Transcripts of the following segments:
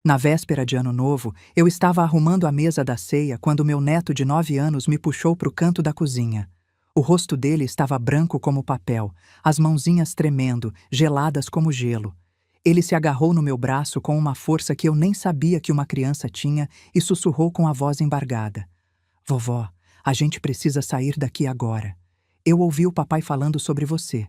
Na véspera de Ano Novo, eu estava arrumando a mesa da ceia quando meu neto de 9 anos me puxou para o canto da cozinha. O rosto dele estava branco como papel, as mãozinhas tremendo, geladas como gelo. Ele se agarrou no meu braço com uma força que eu nem sabia que uma criança tinha e sussurrou com a voz embargada: "Vovó, a gente precisa sair daqui agora. Eu ouvi o papai falando sobre você."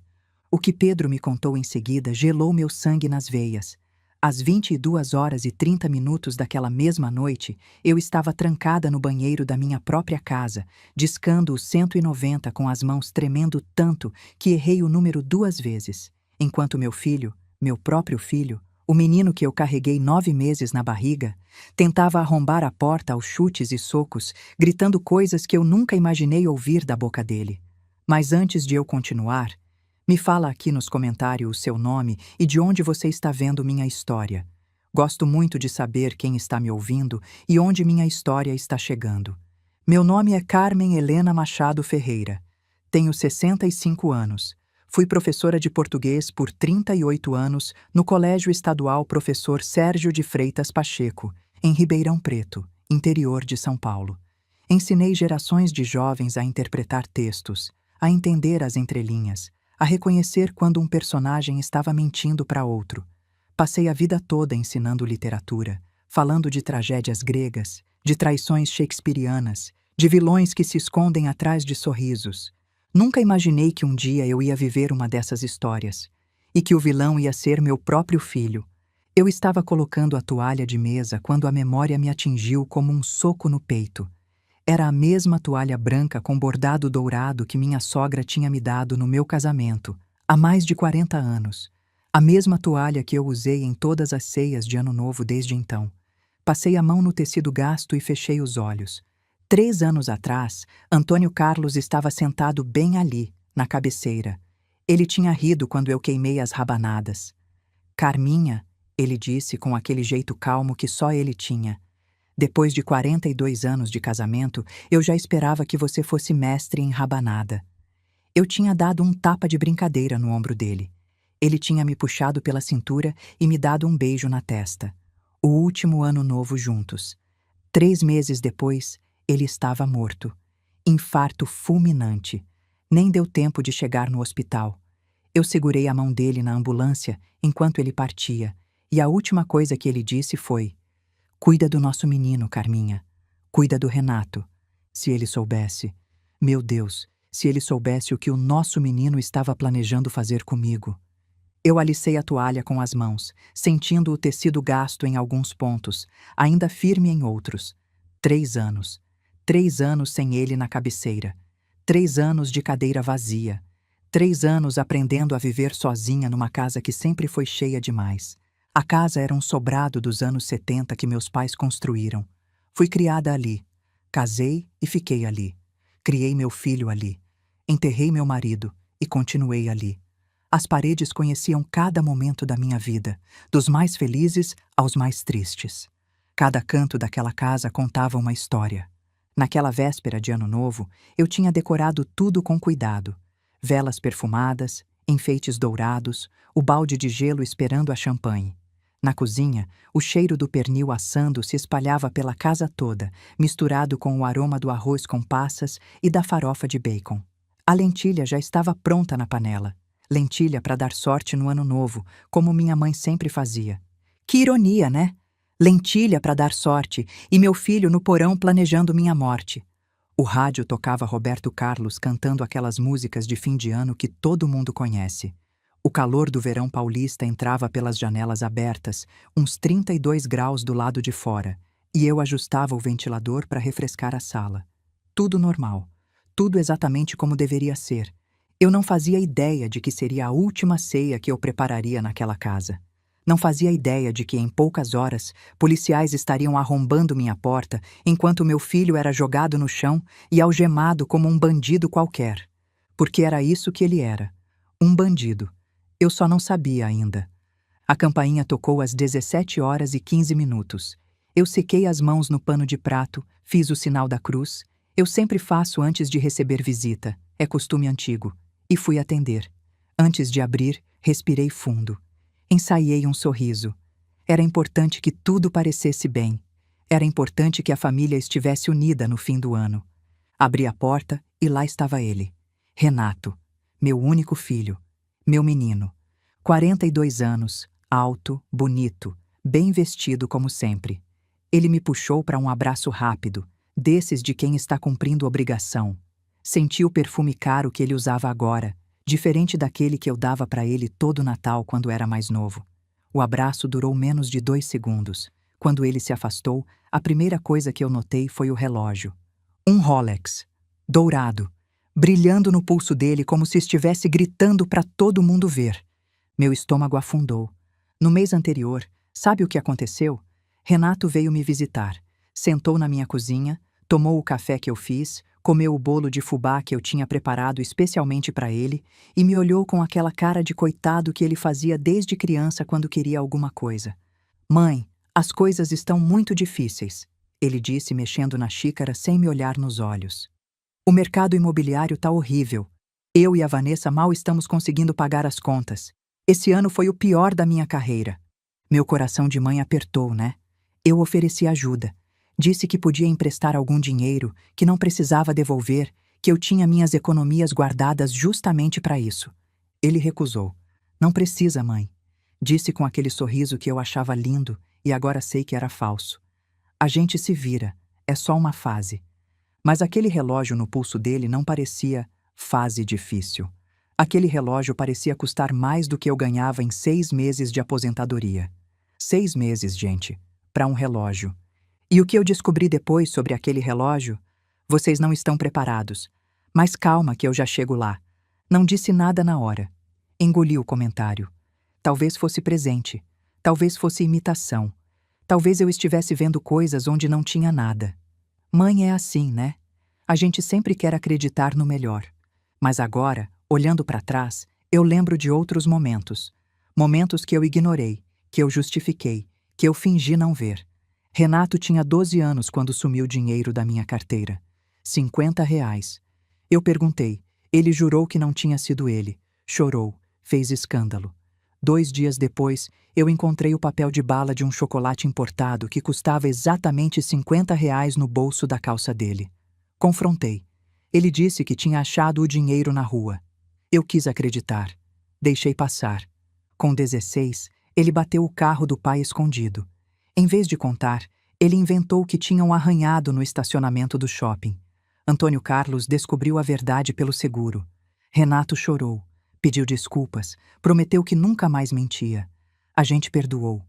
O que Pedro me contou em seguida gelou meu sangue nas veias. Às 22h30 daquela mesma noite, eu estava trancada no banheiro da minha própria casa, discando o 190 com as mãos tremendo tanto que errei o número 2 vezes, enquanto meu próprio filho, o menino que eu carreguei 9 meses na barriga, tentava arrombar a porta aos chutes e socos, gritando coisas que eu nunca imaginei ouvir da boca dele. Mas antes de eu continuar, me fala aqui nos comentários o seu nome e de onde você está vendo minha história. Gosto muito de saber quem está me ouvindo e onde minha história está chegando. Meu nome é Carmen Helena Machado Ferreira. Tenho 65 anos. Fui professora de português por 38 anos no Colégio Estadual Professor Sérgio de Freitas Pacheco, em Ribeirão Preto, interior de São Paulo. Ensinei gerações de jovens a interpretar textos, a entender as entrelinhas, a reconhecer quando um personagem estava mentindo para outro. Passei a vida toda ensinando literatura, falando de tragédias gregas, de traições shakespearianas, de vilões que se escondem atrás de sorrisos. Nunca imaginei que um dia eu ia viver uma dessas histórias, e que o vilão ia ser meu próprio filho. Eu estava colocando a toalha de mesa quando a memória me atingiu como um soco no peito. Era a mesma toalha branca com bordado dourado que minha sogra tinha me dado no meu casamento, há mais de 40 anos. A mesma toalha que eu usei em todas as ceias de Ano Novo desde então. Passei a mão no tecido gasto e fechei os olhos. 3 anos atrás, Antônio Carlos estava sentado bem ali, na cabeceira. Ele tinha rido quando eu queimei as rabanadas. "Carminha", ele disse com aquele jeito calmo que só ele tinha. "Depois de 42 anos de casamento, eu já esperava que você fosse mestre em rabanada." Eu tinha dado um tapa de brincadeira no ombro dele. Ele tinha me puxado pela cintura e me dado um beijo na testa. O último Ano Novo juntos. 3 meses depois, ele estava morto. Infarto fulminante. Nem deu tempo de chegar no hospital. Eu segurei a mão dele na ambulância enquanto ele partia, e a última coisa que ele disse foi: "Cuida do nosso menino, Carminha. Cuida do Renato." Se ele soubesse. Meu Deus, se ele soubesse o que o nosso menino estava planejando fazer comigo. Eu alicei a toalha com as mãos, sentindo o tecido gasto em alguns pontos, ainda firme em outros. 3 anos. 3 anos sem ele na cabeceira. 3 anos de cadeira vazia. 3 anos aprendendo a viver sozinha numa casa que sempre foi cheia demais. A casa era um sobrado dos anos 70 que meus pais construíram. Fui criada ali. Casei e fiquei ali. Criei meu filho ali. Enterrei meu marido e continuei ali. As paredes conheciam cada momento da minha vida, dos mais felizes aos mais tristes. Cada canto daquela casa contava uma história. Naquela véspera de Ano Novo, eu tinha decorado tudo com cuidado. Velas perfumadas, enfeites dourados, o balde de gelo esperando a champanhe. Na cozinha, o cheiro do pernil assando se espalhava pela casa toda, misturado com o aroma do arroz com passas e da farofa de bacon. A lentilha já estava pronta na panela. Lentilha para dar sorte no Ano Novo, como minha mãe sempre fazia. Que ironia, né? Lentilha para dar sorte e meu filho no porão planejando minha morte. O rádio tocava Roberto Carlos cantando aquelas músicas de fim de ano que todo mundo conhece. O calor do verão paulista entrava pelas janelas abertas, uns 32 graus do lado de fora, e eu ajustava o ventilador para refrescar a sala. Tudo normal. Tudo exatamente como deveria ser. Eu não fazia ideia de que seria a última ceia que eu prepararia naquela casa. Não fazia ideia de que, em poucas horas, policiais estariam arrombando minha porta enquanto meu filho era jogado no chão e algemado como um bandido qualquer. Porque era isso que ele era. Um bandido. Eu só não sabia ainda. A campainha tocou às 17h15. Eu sequei as mãos no pano de prato, fiz o sinal da cruz. Eu sempre faço antes de receber visita. É costume antigo. E fui atender. Antes de abrir, respirei fundo. Ensaiei um sorriso. Era importante que tudo parecesse bem. Era importante que a família estivesse unida no fim do ano. Abri a porta e lá estava ele. Renato, meu único filho, meu menino. 42 anos, alto, bonito, bem vestido como sempre. Ele me puxou para um abraço rápido, desses de quem está cumprindo obrigação. Senti o perfume caro que ele usava agora, diferente daquele que eu dava para ele todo Natal quando era mais novo. O abraço durou menos de 2 segundos. Quando ele se afastou, a primeira coisa que eu notei foi o relógio. Um Rolex, dourado, brilhando no pulso dele como se estivesse gritando para todo mundo ver. Meu estômago afundou. No mês anterior, sabe o que aconteceu? Renato veio me visitar. Sentou na minha cozinha, tomou o café que eu fiz, comeu o bolo de fubá que eu tinha preparado especialmente para ele e me olhou com aquela cara de coitado que ele fazia desde criança quando queria alguma coisa. Mãe, as coisas estão muito difíceis, ele disse mexendo na xícara sem me olhar nos olhos. O mercado imobiliário tá horrível. Eu e a Vanessa mal estamos conseguindo pagar as contas. Esse ano foi o pior da minha carreira. Meu coração de mãe apertou, né? Eu ofereci ajuda. Disse que podia emprestar algum dinheiro, que não precisava devolver, que eu tinha minhas economias guardadas justamente para isso. Ele recusou. Não precisa, mãe. Disse com aquele sorriso que eu achava lindo e agora sei que era falso. A gente se vira, é só uma fase. Mas aquele relógio no pulso dele não parecia fase difícil. Aquele relógio parecia custar mais do que eu ganhava em 6 meses de aposentadoria. 6 meses, gente, para um relógio. E o que eu descobri depois sobre aquele relógio? Vocês não estão preparados. Mas calma que eu já chego lá. Não disse nada na hora. Engoli o comentário. Talvez fosse presente. Talvez fosse imitação. Talvez eu estivesse vendo coisas onde não tinha nada. Mãe é assim, né? A gente sempre quer acreditar no melhor. Mas agora, olhando para trás, eu lembro de outros momentos. Momentos que eu ignorei, que eu justifiquei, que eu fingi não ver. Renato tinha 12 anos quando sumiu o dinheiro da minha carteira. R$ 50. Eu perguntei. Ele jurou que não tinha sido ele. Chorou. Fez escândalo. 2 dias depois, eu encontrei o papel de bala de um chocolate importado que custava exatamente R$ 50 no bolso da calça dele. Confrontei. Ele disse que tinha achado o dinheiro na rua. Eu quis acreditar. Deixei passar. Com 16, ele bateu o carro do pai escondido. Em vez de contar, ele inventou que tinham arranhado no estacionamento do shopping. Antônio Carlos descobriu a verdade pelo seguro. Renato chorou, pediu desculpas, prometeu que nunca mais mentia. A gente perdoou.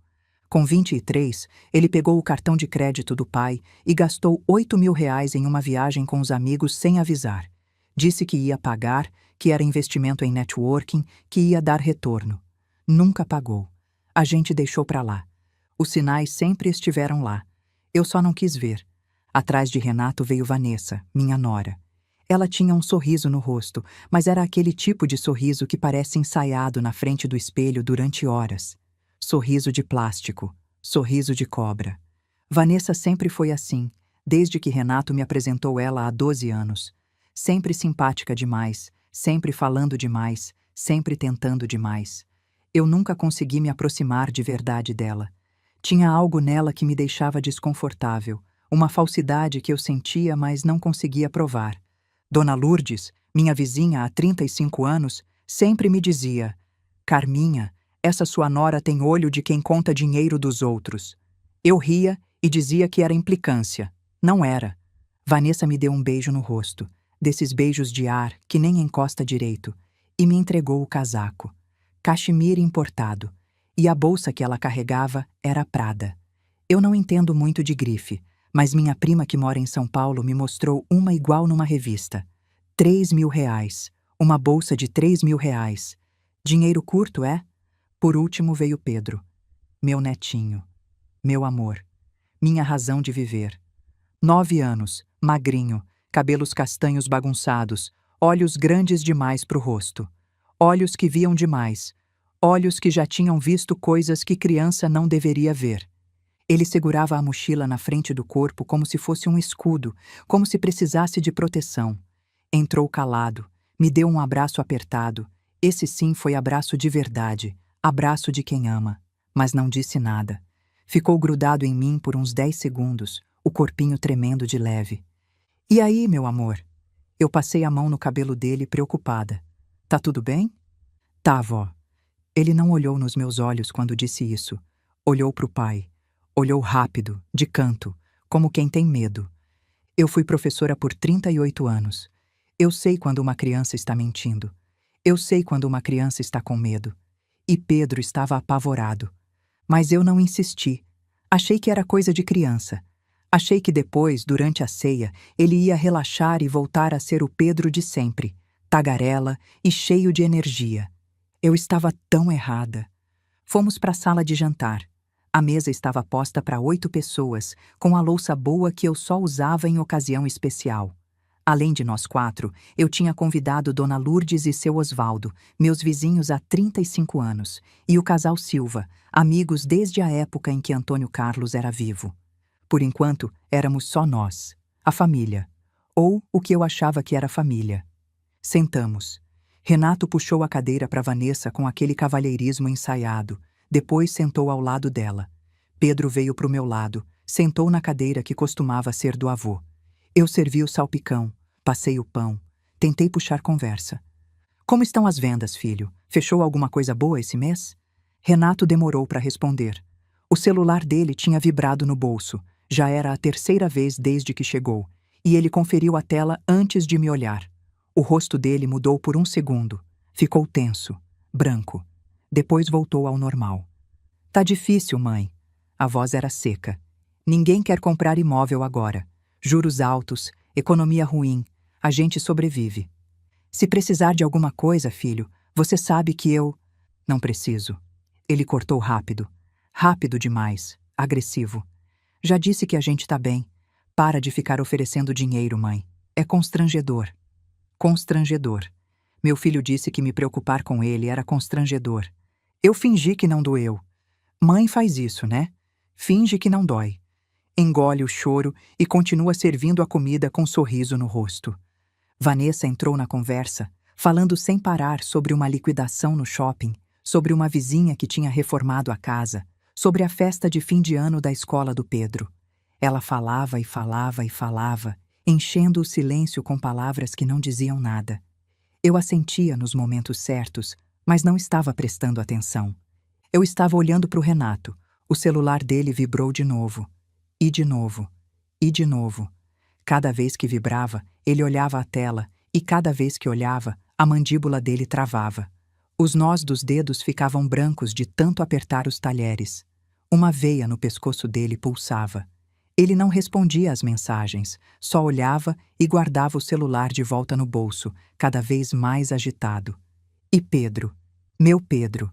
Com 23, ele pegou o cartão de crédito do pai e gastou R$ 8.000 em uma viagem com os amigos sem avisar. Disse que ia pagar, que era investimento em networking, que ia dar retorno. Nunca pagou. A gente deixou pra lá. Os sinais sempre estiveram lá. Eu só não quis ver. Atrás de Renato veio Vanessa, minha nora. Ela tinha um sorriso no rosto, mas era aquele tipo de sorriso que parece ensaiado na frente do espelho durante horas. Sorriso de plástico, sorriso de cobra. Vanessa sempre foi assim, desde que Renato me apresentou ela há 12 anos. Sempre simpática demais, sempre falando demais, sempre tentando demais. Eu nunca consegui me aproximar de verdade dela. Tinha algo nela que me deixava desconfortável, uma falsidade que eu sentia, mas não conseguia provar. Dona Lourdes, minha vizinha há 35 anos, sempre me dizia: Carminha, essa sua nora tem olho de quem conta dinheiro dos outros. Eu ria e dizia que era implicância. Não era. Vanessa me deu um beijo no rosto, desses beijos de ar que nem encosta direito, e me entregou o casaco. Cachemire importado. E a bolsa que ela carregava era Prada. Eu não entendo muito de grife, mas minha prima que mora em São Paulo me mostrou uma igual numa revista. R$ 3.000. Uma bolsa de R$ 3.000. Dinheiro curto, é? Por último veio Pedro. Meu netinho. Meu amor. Minha razão de viver. 9 anos, magrinho, cabelos castanhos bagunçados, olhos grandes demais pro rosto. Olhos que viam demais. Olhos que já tinham visto coisas que criança não deveria ver. Ele segurava a mochila na frente do corpo como se fosse um escudo, como se precisasse de proteção. Entrou calado, me deu um abraço apertado. Esse sim foi abraço de verdade, abraço de quem ama. Mas não disse nada. Ficou grudado em mim por uns 10 segundos, o corpinho tremendo de leve. E aí, meu amor? Eu passei a mão no cabelo dele, preocupada. Tá tudo bem? Tá, vó. Ele não olhou nos meus olhos quando disse isso. Olhou pro pai. Olhou rápido, de canto, como quem tem medo. Eu fui professora por 38 anos. Eu sei quando uma criança está mentindo. Eu sei quando uma criança está com medo. E Pedro estava apavorado. Mas eu não insisti. Achei que era coisa de criança. Achei que depois, durante a ceia, ele ia relaxar e voltar a ser o Pedro de sempre, tagarela e cheio de energia. Eu estava tão errada. Fomos para a sala de jantar. A mesa estava posta para 8 pessoas, com a louça boa que eu só usava em ocasião especial. Além de nós 4, eu tinha convidado Dona Lourdes e seu Osvaldo, meus vizinhos há 35 anos, e o casal Silva, amigos desde a época em que Antônio Carlos era vivo. Por enquanto, éramos só nós, a família, ou o que eu achava que era família. Sentamos. Renato puxou a cadeira para Vanessa com aquele cavalheirismo ensaiado, depois sentou ao lado dela. Pedro veio para o meu lado, sentou na cadeira que costumava ser do avô. Eu servi o salpicão, passei o pão, tentei puxar conversa. Como estão as vendas, filho? Fechou alguma coisa boa esse mês? Renato demorou para responder. O celular dele tinha vibrado no bolso. Já era a terceira vez desde que chegou, e ele conferiu a tela antes de me olhar. O rosto dele mudou por um segundo. Ficou tenso, branco. Depois voltou ao normal. Tá difícil, mãe. A voz era seca. Ninguém quer comprar imóvel agora. Juros altos, economia ruim. A gente sobrevive. Se precisar de alguma coisa, filho, você sabe que eu... Não preciso. Ele cortou rápido. Rápido demais. Agressivo. Já disse que a gente tá bem. Para de ficar oferecendo dinheiro, mãe. É constrangedor. Constrangedor. Meu filho disse que me preocupar com ele era constrangedor. Eu fingi que não doeu. Mãe faz isso, né? Finge que não dói. Engole o choro e continua servindo a comida com um sorriso no rosto. Vanessa entrou na conversa, falando sem parar sobre uma liquidação no shopping, sobre uma vizinha que tinha reformado a casa, sobre a festa de fim de ano da escola do Pedro. Ela falava e falava e falava, enchendo o silêncio com palavras que não diziam nada. Eu a sentia nos momentos certos, mas não estava prestando atenção. Eu estava olhando para o Renato. O celular dele vibrou de novo. E de novo. E de novo. Cada vez que vibrava, ele olhava a tela, e cada vez que olhava, a mandíbula dele travava. Os nós dos dedos ficavam brancos de tanto apertar os talheres. Uma veia no pescoço dele pulsava. Ele não respondia às mensagens, só olhava e guardava o celular de volta no bolso, cada vez mais agitado. E Pedro, meu Pedro,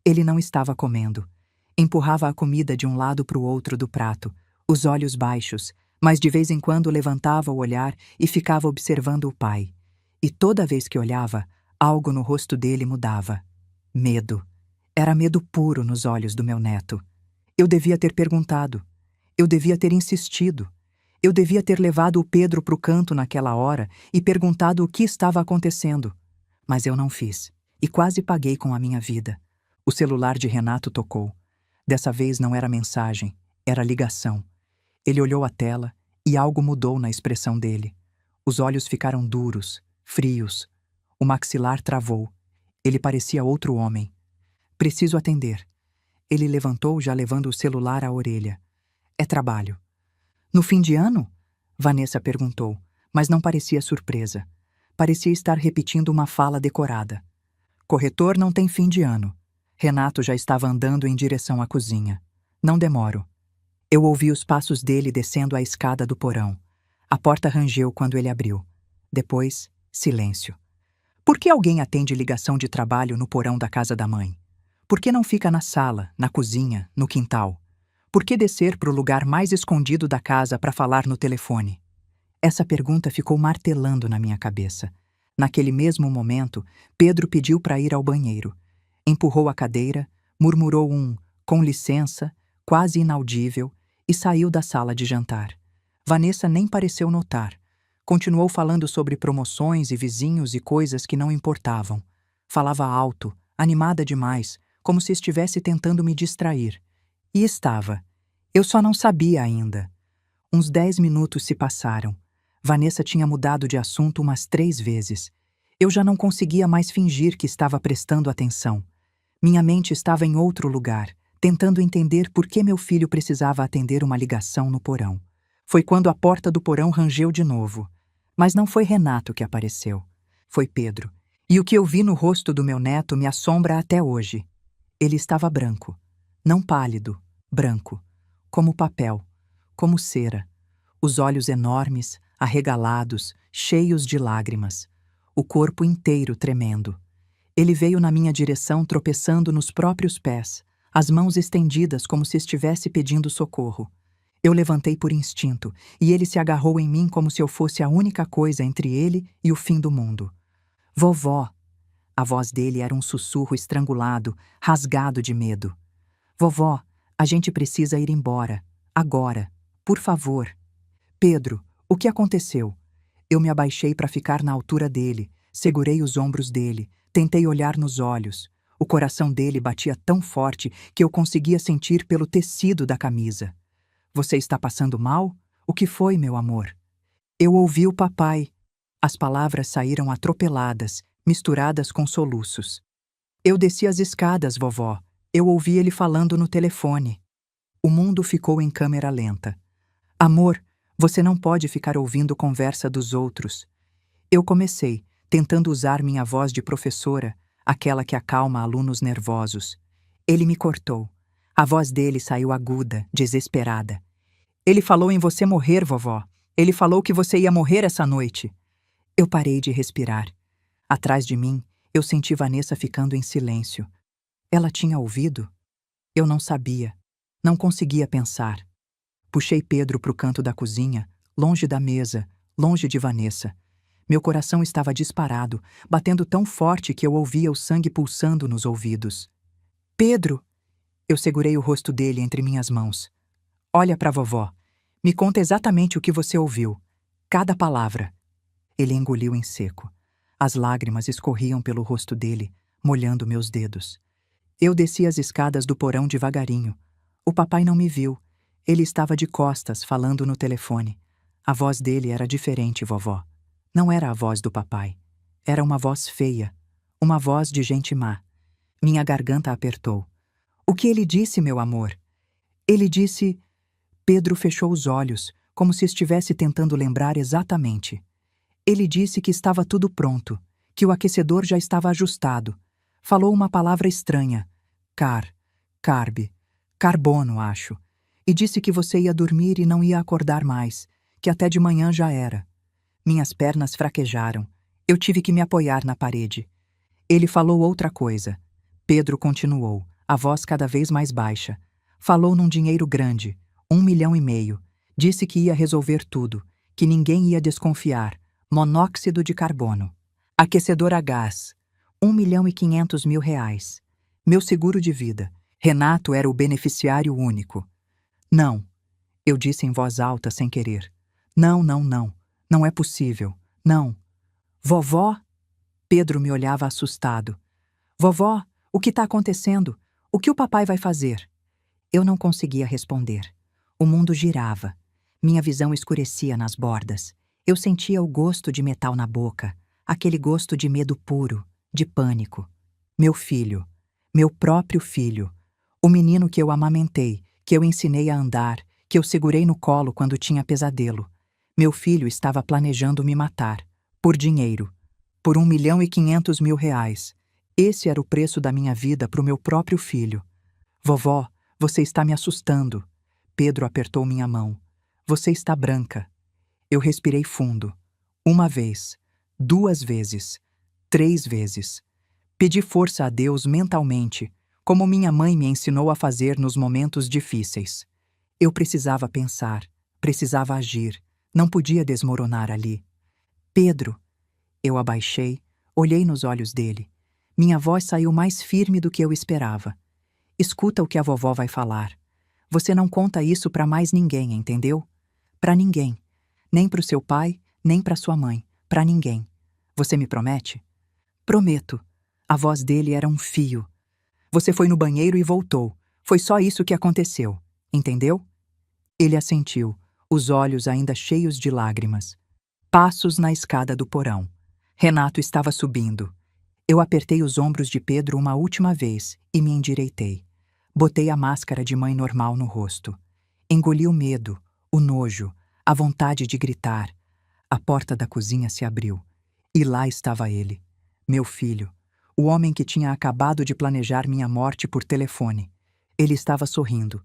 ele não estava comendo. Empurrava a comida de um lado para o outro do prato, os olhos baixos, mas de vez em quando levantava o olhar e ficava observando o pai. E toda vez que olhava, algo no rosto dele mudava. Medo. Era medo puro nos olhos do meu neto. Eu devia ter perguntado. Eu devia ter insistido. Eu devia ter levado o Pedro para o canto naquela hora e perguntado o que estava acontecendo. Mas eu não fiz, e quase paguei com a minha vida. O celular de Renato tocou. Dessa vez não era mensagem, era ligação. Ele olhou a tela e algo mudou na expressão dele. Os olhos ficaram duros, frios. O maxilar travou. Ele parecia outro homem. Preciso atender. Ele levantou, já levando o celular à orelha. É trabalho. No fim de ano? Vanessa perguntou, mas não parecia surpresa. Parecia estar repetindo uma fala decorada. Corretor não tem fim de ano. Renato já estava andando em direção à cozinha. Não demoro. Eu ouvi os passos dele descendo a escada do porão. A porta rangeu quando ele abriu. Depois, silêncio. Por que alguém atende ligação de trabalho no porão da casa da mãe? Por que não fica na sala, na cozinha, no quintal? Por que descer para o lugar mais escondido da casa para falar no telefone? Essa pergunta ficou martelando na minha cabeça. Naquele mesmo momento, Pedro pediu para ir ao banheiro. Empurrou a cadeira, murmurou um "com licença", quase inaudível, e saiu da sala de jantar. Vanessa nem pareceu notar. Continuou falando sobre promoções e vizinhos e coisas que não importavam. Falava alto, animada demais, como se estivesse tentando me distrair. E estava. Eu só não sabia ainda. Uns 10 minutos se passaram. Vanessa tinha mudado de assunto umas 3 vezes. Eu já não conseguia mais fingir que estava prestando atenção. Minha mente estava em outro lugar, tentando entender por que meu filho precisava atender uma ligação no porão. Foi quando a porta do porão rangeu de novo. Mas não foi Renato que apareceu. Foi Pedro. E o que eu vi no rosto do meu neto me assombra até hoje. Ele estava branco. Não pálido, branco. Como papel. Como cera. Os olhos enormes, arregalados, cheios de lágrimas. O corpo inteiro tremendo. Ele veio na minha direção tropeçando nos próprios pés, as mãos estendidas como se estivesse pedindo socorro. Eu levantei por instinto, e ele se agarrou em mim como se eu fosse a única coisa entre ele e o fim do mundo. Vovó! A voz dele era um sussurro estrangulado, rasgado de medo. Vovó, a gente precisa ir embora. Agora. Por favor. Pedro, o que aconteceu? Eu me abaixei para ficar na altura dele, segurei os ombros dele, tentei olhar nos olhos. O coração dele batia tão forte que eu conseguia sentir pelo tecido da camisa. Você está passando mal? O que foi, meu amor? Eu ouvi o papai. As palavras saíram atropeladas, misturadas com soluços. Eu desci as escadas, vovó. Eu ouvi ele falando no telefone. O mundo ficou em câmera lenta. Amor, você não pode ficar ouvindo conversa dos outros. Eu comecei, tentando usar minha voz de professora, aquela que acalma alunos nervosos. Ele me cortou. A voz dele saiu aguda, desesperada. Ele falou em você morrer, vovó. Ele falou que você ia morrer essa noite. Eu parei de respirar. Atrás de mim, eu senti Vanessa ficando em silêncio. Ela tinha ouvido? Eu não sabia. Não conseguia pensar. Puxei Pedro para o canto da cozinha, longe da mesa, longe de Vanessa. Meu coração estava disparado, batendo tão forte que eu ouvia o sangue pulsando nos ouvidos. Pedro! Eu segurei o rosto dele entre minhas mãos. Olha para a vovó. Me conta exatamente o que você ouviu. Cada palavra. Ele engoliu em seco. As lágrimas escorriam pelo rosto dele, molhando meus dedos. Eu desci as escadas do porão devagarinho. O papai não me viu. Ele estava de costas, falando no telefone. A voz dele era diferente, vovó. Não era a voz do papai. Era uma voz feia. Uma voz de gente má. Minha garganta apertou. O que ele disse, meu amor? Ele disse... Pedro fechou os olhos, como se estivesse tentando lembrar exatamente. Ele disse que estava tudo pronto, que o aquecedor já estava ajustado. Falou uma palavra estranha. Carbono, acho. E disse que você ia dormir e não ia acordar mais, que até de manhã já era. Minhas pernas fraquejaram. Eu tive que me apoiar na parede. Ele falou outra coisa. Pedro continuou, a voz cada vez mais baixa. Falou num dinheiro grande, 1,5 milhão. Disse que ia resolver tudo, que ninguém ia desconfiar. Monóxido de carbono. Aquecedor a gás. 1,5 milhão. Meu seguro de vida. Renato era o beneficiário único. Não. Eu disse em voz alta sem querer. Não. Não é possível. Não. Vovó? Pedro me olhava assustado. Vovó, o que está acontecendo? O que o papai vai fazer? Eu não conseguia responder. O mundo girava. Minha visão escurecia nas bordas. Eu sentia o gosto de metal na boca, aquele gosto de medo puro, de pânico. Meu filho, meu próprio filho, o menino que eu amamentei, que eu ensinei a andar, que eu segurei no colo quando tinha pesadelo. Meu filho estava planejando me matar, por dinheiro, por 1,5 milhão. Esse era o preço da minha vida para o meu próprio filho. Vovó, você está me assustando. Pedro apertou minha mão. Você está branca. Eu respirei fundo. 1 vez, 2 vezes, 3 vezes. Pedi força a Deus mentalmente, como minha mãe me ensinou a fazer nos momentos difíceis. Eu precisava pensar, precisava agir, não podia desmoronar ali. Pedro. Eu abaixei, olhei nos olhos dele. Minha voz saiu mais firme do que eu esperava. Escuta o que a vovó vai falar. Você não conta isso para mais ninguém, entendeu? Para ninguém. Nem para o seu pai, nem para sua mãe. Para ninguém. Você me promete? Prometo. A voz dele era um fio. Você foi no banheiro e voltou. Foi só isso que aconteceu. Entendeu? Ele assentiu, os olhos ainda cheios de lágrimas. Passos na escada do porão. Renato estava subindo. Eu apertei os ombros de Pedro uma última vez e me endireitei. Botei a máscara de mãe normal no rosto. Engoli o medo, o nojo, a vontade de gritar. A porta da cozinha se abriu. E lá estava ele, meu filho, o homem que tinha acabado de planejar minha morte por telefone. Ele estava sorrindo.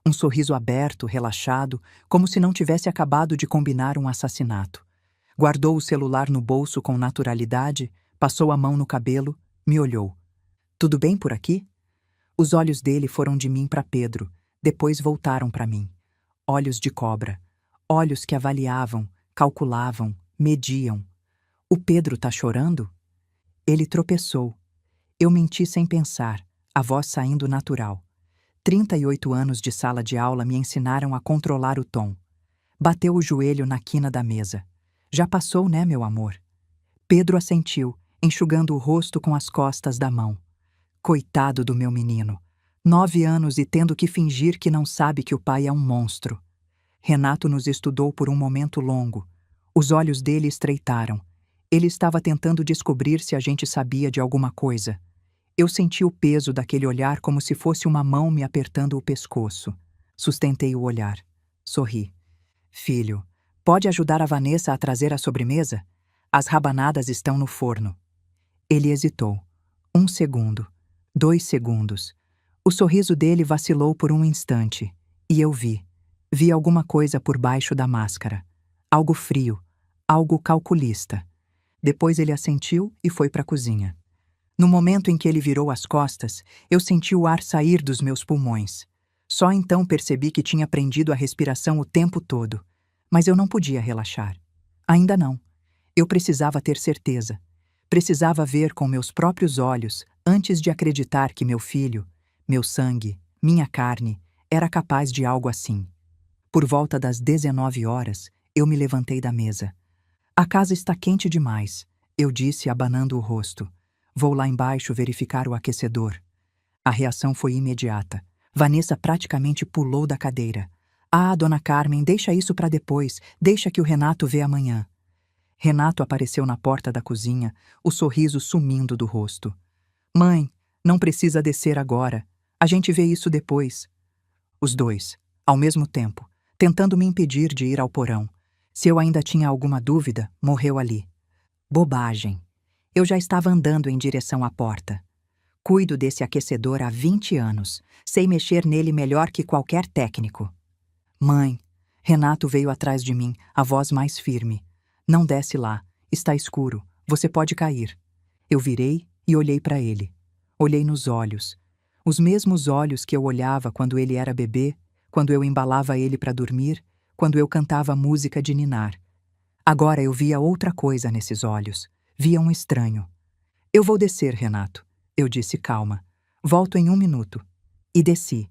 Um sorriso aberto, relaxado, como se não tivesse acabado de combinar um assassinato. Guardou o celular no bolso com naturalidade, passou a mão no cabelo, me olhou. Tudo bem por aqui? Os olhos dele foram de mim para Pedro, depois voltaram para mim. Olhos de cobra. Olhos que avaliavam, calculavam, mediam. O Pedro tá chorando? Ele tropeçou. Eu menti sem pensar, a voz saindo natural. 38 anos de sala de aula me ensinaram a controlar o tom. Bateu o joelho na quina da mesa. Já passou, né, meu amor? Pedro assentiu, enxugando o rosto com as costas da mão. Coitado do meu menino. 9 anos e tendo que fingir que não sabe que o pai é um monstro. Renato nos estudou por um momento longo. Os olhos dele estreitaram. Ele estava tentando descobrir se a gente sabia de alguma coisa. Eu senti o peso daquele olhar como se fosse uma mão me apertando o pescoço. Sustentei o olhar. Sorri. Filho, pode ajudar a Vanessa a trazer a sobremesa? As rabanadas estão no forno. Ele hesitou. 1 segundo. 2 segundos. O sorriso dele vacilou por um instante. E eu vi. Vi alguma coisa por baixo da máscara. Algo frio. Algo calculista. Depois ele assentiu e foi para a cozinha. No momento em que ele virou as costas, eu senti o ar sair dos meus pulmões. Só então percebi que tinha prendido a respiração o tempo todo. Mas eu não podia relaxar. Ainda não. Eu precisava ter certeza. Precisava ver com meus próprios olhos antes de acreditar que meu filho, meu sangue, minha carne, era capaz de algo assim. Por volta das 19 horas, eu me levantei da mesa. A casa está quente demais, eu disse abanando o rosto. Vou lá embaixo verificar o aquecedor. A reação foi imediata. Vanessa praticamente pulou da cadeira. Ah, dona Carmen, deixa isso para depois. Deixa que o Renato vê amanhã. Renato apareceu na porta da cozinha, o sorriso sumindo do rosto. Mãe, não precisa descer agora. A gente vê isso depois. Os dois, ao mesmo tempo, tentando me impedir de ir ao porão. Se eu ainda tinha alguma dúvida, morreu ali. Bobagem. Eu já estava andando em direção à porta. Cuido desse aquecedor há 20 anos. Sei mexer nele melhor que qualquer técnico. Mãe, Renato veio atrás de mim, a voz mais firme. Não desce lá. Está escuro. Você pode cair. Eu virei e olhei para ele. Olhei nos olhos. Os mesmos olhos que eu olhava quando ele era bebê, quando eu embalava ele para dormir, quando eu cantava música de ninar. Agora eu via outra coisa nesses olhos. Via um estranho. Eu vou descer, Renato. Eu disse calma. Volto em 1 minuto. E desci.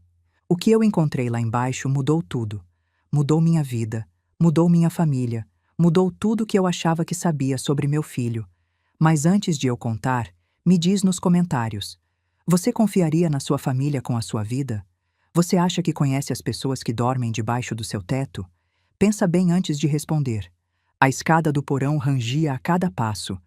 O que eu encontrei lá embaixo mudou tudo. Mudou minha vida. Mudou minha família. Mudou tudo que eu achava que sabia sobre meu filho. Mas antes de eu contar, me diz nos comentários. Você confiaria na sua família com a sua vida? Você acha que conhece as pessoas que dormem debaixo do seu teto? Pensa bem antes de responder. A escada do porão rangia a cada passo.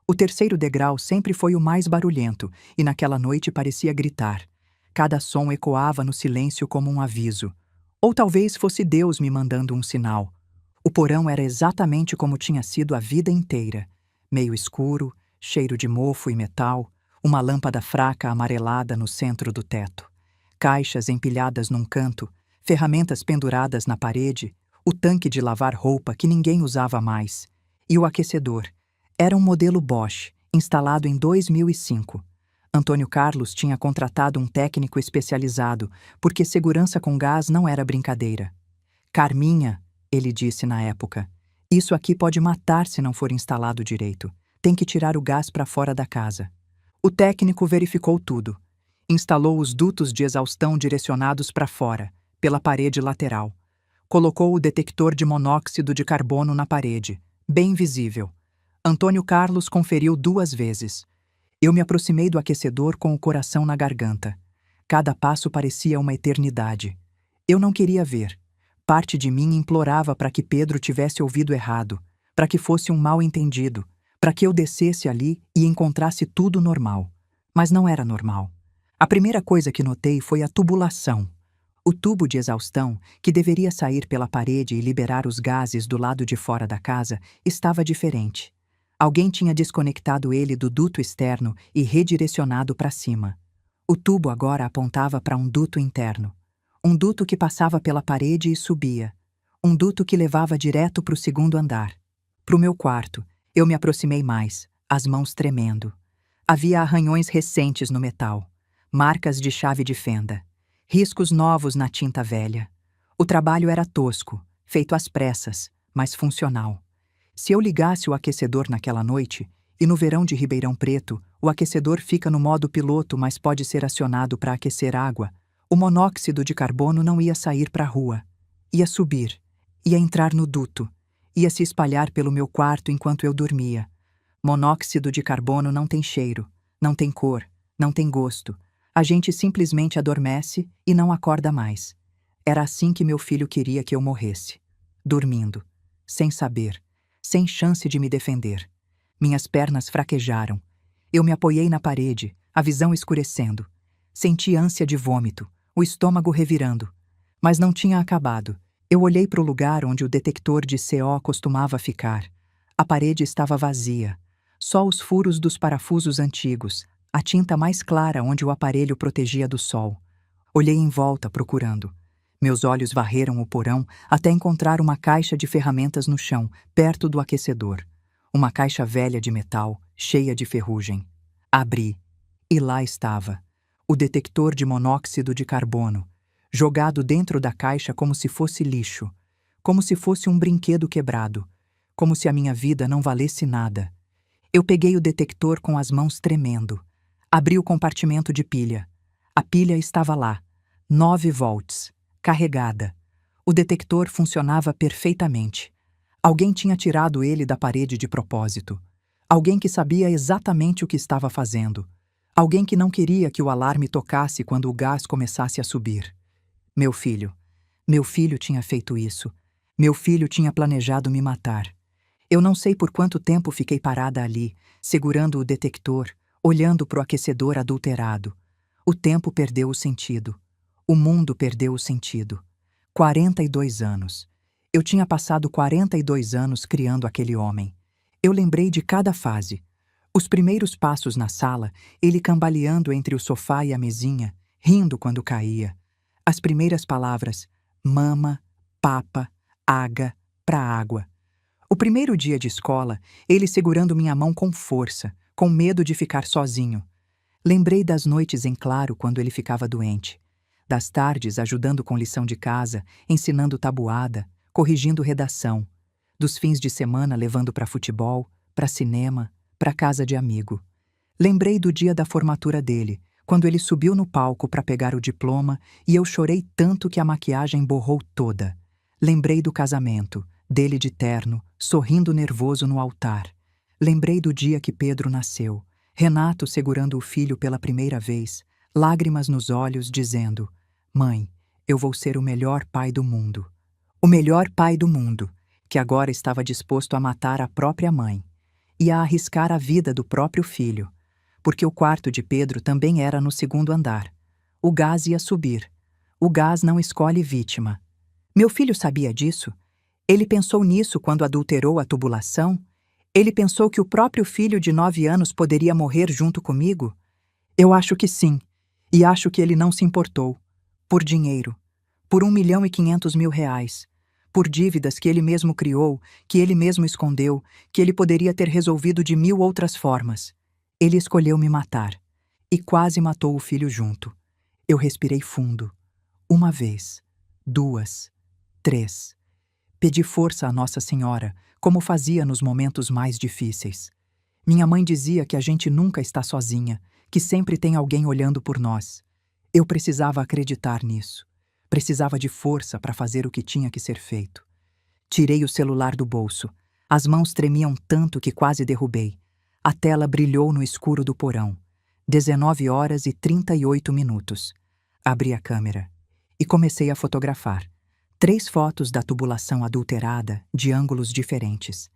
O 3º degrau sempre foi o mais barulhento e naquela noite parecia gritar. Cada som ecoava no silêncio como um aviso. Ou talvez fosse Deus me mandando um sinal. O porão era exatamente como tinha sido a vida inteira. Meio escuro, cheiro de mofo e metal, uma lâmpada fraca amarelada no centro do teto. Caixas empilhadas num canto, ferramentas penduradas na parede, o tanque de lavar roupa que ninguém usava mais. E o aquecedor. Era um modelo Bosch, instalado em 2005. Antônio Carlos tinha contratado um técnico especializado, porque segurança com gás não era brincadeira. Carminha, ele disse na época, isso aqui pode matar se não for instalado direito. Tem que tirar o gás para fora da casa. O técnico verificou tudo. Instalou os dutos de exaustão direcionados para fora, pela parede lateral. Colocou o detector de monóxido de carbono na parede, bem visível. Antônio Carlos conferiu 2 vezes. Eu me aproximei do aquecedor com o coração na garganta. Cada passo parecia uma eternidade. Eu não queria ver. Parte de mim implorava para que Pedro tivesse ouvido errado, para que fosse um mal-entendido, para que eu descesse ali e encontrasse tudo normal. Mas não era normal. A primeira coisa que notei foi a tubulação. O tubo de exaustão, que deveria sair pela parede e liberar os gases do lado de fora da casa, estava diferente. Alguém tinha desconectado ele do duto externo e redirecionado para cima. O tubo agora apontava para um duto interno. Um duto que passava pela parede e subia. Um duto que levava direto para o segundo andar. Para o meu quarto, eu me aproximei mais, as mãos tremendo. Havia arranhões recentes no metal, marcas de chave de fenda, riscos novos na tinta velha. O trabalho era tosco, feito às pressas, mas funcional. Se eu ligasse o aquecedor naquela noite, e no verão de Ribeirão Preto, o aquecedor fica no modo piloto, mas pode ser acionado para aquecer água, o monóxido de carbono não ia sair para a rua. Ia subir, ia entrar no duto, ia se espalhar pelo meu quarto enquanto eu dormia. Monóxido de carbono não tem cheiro, não tem cor, não tem gosto. A gente simplesmente adormece e não acorda mais. Era assim que meu filho queria que eu morresse. Dormindo, sem saber, sem chance de me defender. Minhas pernas fraquejaram. Eu me apoiei na parede, a visão escurecendo. Senti ânsia de vômito, o estômago revirando. Mas não tinha acabado. Eu olhei para o lugar onde o detector de CO costumava ficar. A parede estava vazia. Só os furos dos parafusos antigos, a tinta mais clara onde o aparelho protegia do sol. Olhei em volta procurando. Meus olhos varreram o porão até encontrar uma caixa de ferramentas no chão, perto do aquecedor. Uma caixa velha de metal, cheia de ferrugem. Abri. E lá estava. O detector de monóxido de carbono, jogado dentro da caixa como se fosse lixo, como se fosse um brinquedo quebrado, como se a minha vida não valesse nada. Eu peguei o detector com as mãos tremendo. Abri o compartimento de pilha. A pilha estava lá, 9 volts, carregada. O detector funcionava perfeitamente. Alguém tinha tirado ele da parede de propósito. Alguém que sabia exatamente o que estava fazendo. Alguém que não queria que o alarme tocasse quando o gás começasse a subir. Meu filho tinha feito isso. Meu filho tinha planejado me matar. Eu não sei por quanto tempo fiquei parada ali, segurando o detector, olhando para o aquecedor adulterado. O tempo perdeu o sentido. O mundo perdeu o sentido. 42 anos. Eu tinha passado 42 anos criando aquele homem. Eu lembrei de cada fase. Os primeiros passos na sala, ele cambaleando entre o sofá e a mesinha, rindo quando caía. As primeiras palavras, mama, papa, aga, pra água. O primeiro dia de escola, ele segurando minha mão com força, com medo de ficar sozinho. Lembrei das noites em claro quando ele ficava doente. Das tardes ajudando com lição de casa, ensinando tabuada, corrigindo redação. Dos fins de semana levando para futebol, para cinema, para casa de amigo. Lembrei do dia da formatura dele, quando ele subiu no palco para pegar o diploma e eu chorei tanto que a maquiagem borrou toda. Lembrei do casamento, dele de terno, sorrindo nervoso no altar. Lembrei do dia que Pedro nasceu, Renato segurando o filho pela primeira vez, lágrimas nos olhos, dizendo: "Mãe, eu vou ser o melhor pai do mundo." O melhor pai do mundo, que agora estava disposto a matar a própria mãe e a arriscar a vida do próprio filho, porque o quarto de Pedro também era no segundo andar. O gás ia subir. O gás não escolhe vítima. Meu filho sabia disso? Ele pensou nisso quando adulterou a tubulação? Ele pensou que o próprio filho de 9 anos poderia morrer junto comigo? Eu acho que sim, e acho que ele não se importou. Por dinheiro. Por R$ 1.500.000. Por dívidas que ele mesmo criou, que ele mesmo escondeu, que ele poderia ter resolvido de 1000 outras formas. Ele escolheu me matar. E quase matou o filho junto. Eu respirei fundo. 1 vez. 2. 3. Pedi força a Nossa Senhora, como fazia nos momentos mais difíceis. Minha mãe dizia que a gente nunca está sozinha, que sempre tem alguém olhando por nós. Eu precisava acreditar nisso. Precisava de força para fazer o que tinha que ser feito. Tirei o celular do bolso. As mãos tremiam tanto que quase derrubei. A tela brilhou no escuro do porão. 19h38. Abri a câmera e comecei a fotografar. 3 fotos da tubulação adulterada de ângulos diferentes.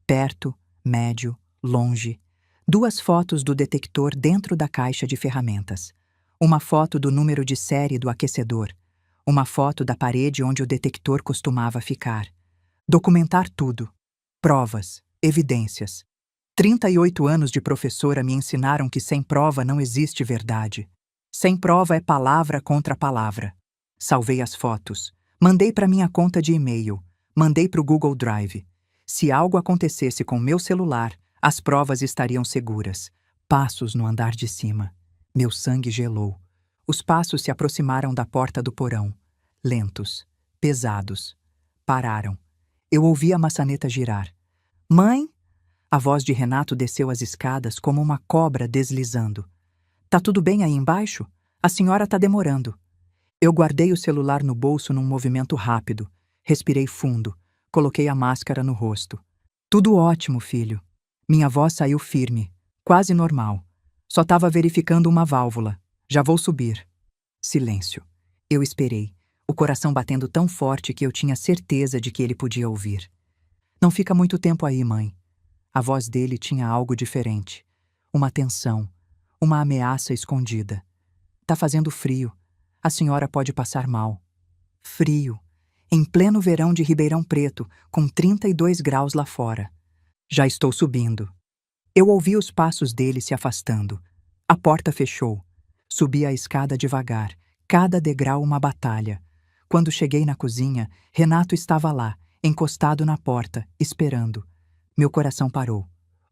Perto, médio, longe. 2 fotos do detector dentro da caixa de ferramentas. Uma foto do número de série do aquecedor. Uma foto da parede onde o detector costumava ficar. Documentar tudo. Provas, evidências. 38 anos de professora me ensinaram que sem prova não existe verdade. Sem prova é palavra contra palavra. Salvei as fotos. Mandei para minha conta de e-mail. Mandei para o Google Drive. Se algo acontecesse com meu celular, as provas estariam seguras. Passos no andar de cima. Meu sangue gelou. Os passos se aproximaram da porta do porão. Lentos, pesados. Pararam. Eu ouvi a maçaneta girar. Mãe? A voz de Renato desceu as escadas como uma cobra deslizando. Tá tudo bem aí embaixo? A senhora tá demorando. Eu guardei o celular no bolso num movimento rápido. Respirei fundo. Coloquei a máscara no rosto. Tudo ótimo, filho. Minha voz saiu firme, quase normal. Só estava verificando uma válvula. Já vou subir. Silêncio. Eu esperei, o coração batendo tão forte que eu tinha certeza de que ele podia ouvir. Não fica muito tempo aí, mãe. A voz dele tinha algo diferente. Uma tensão, uma ameaça escondida. Tá fazendo frio. A senhora pode passar mal. Frio. Em pleno verão de Ribeirão Preto, com 32 graus lá fora. Já estou subindo. Eu ouvi os passos dele se afastando. A porta fechou. Subi a escada devagar, cada degrau uma batalha. Quando cheguei na cozinha, Renato estava lá, encostado na porta, esperando. Meu coração parou.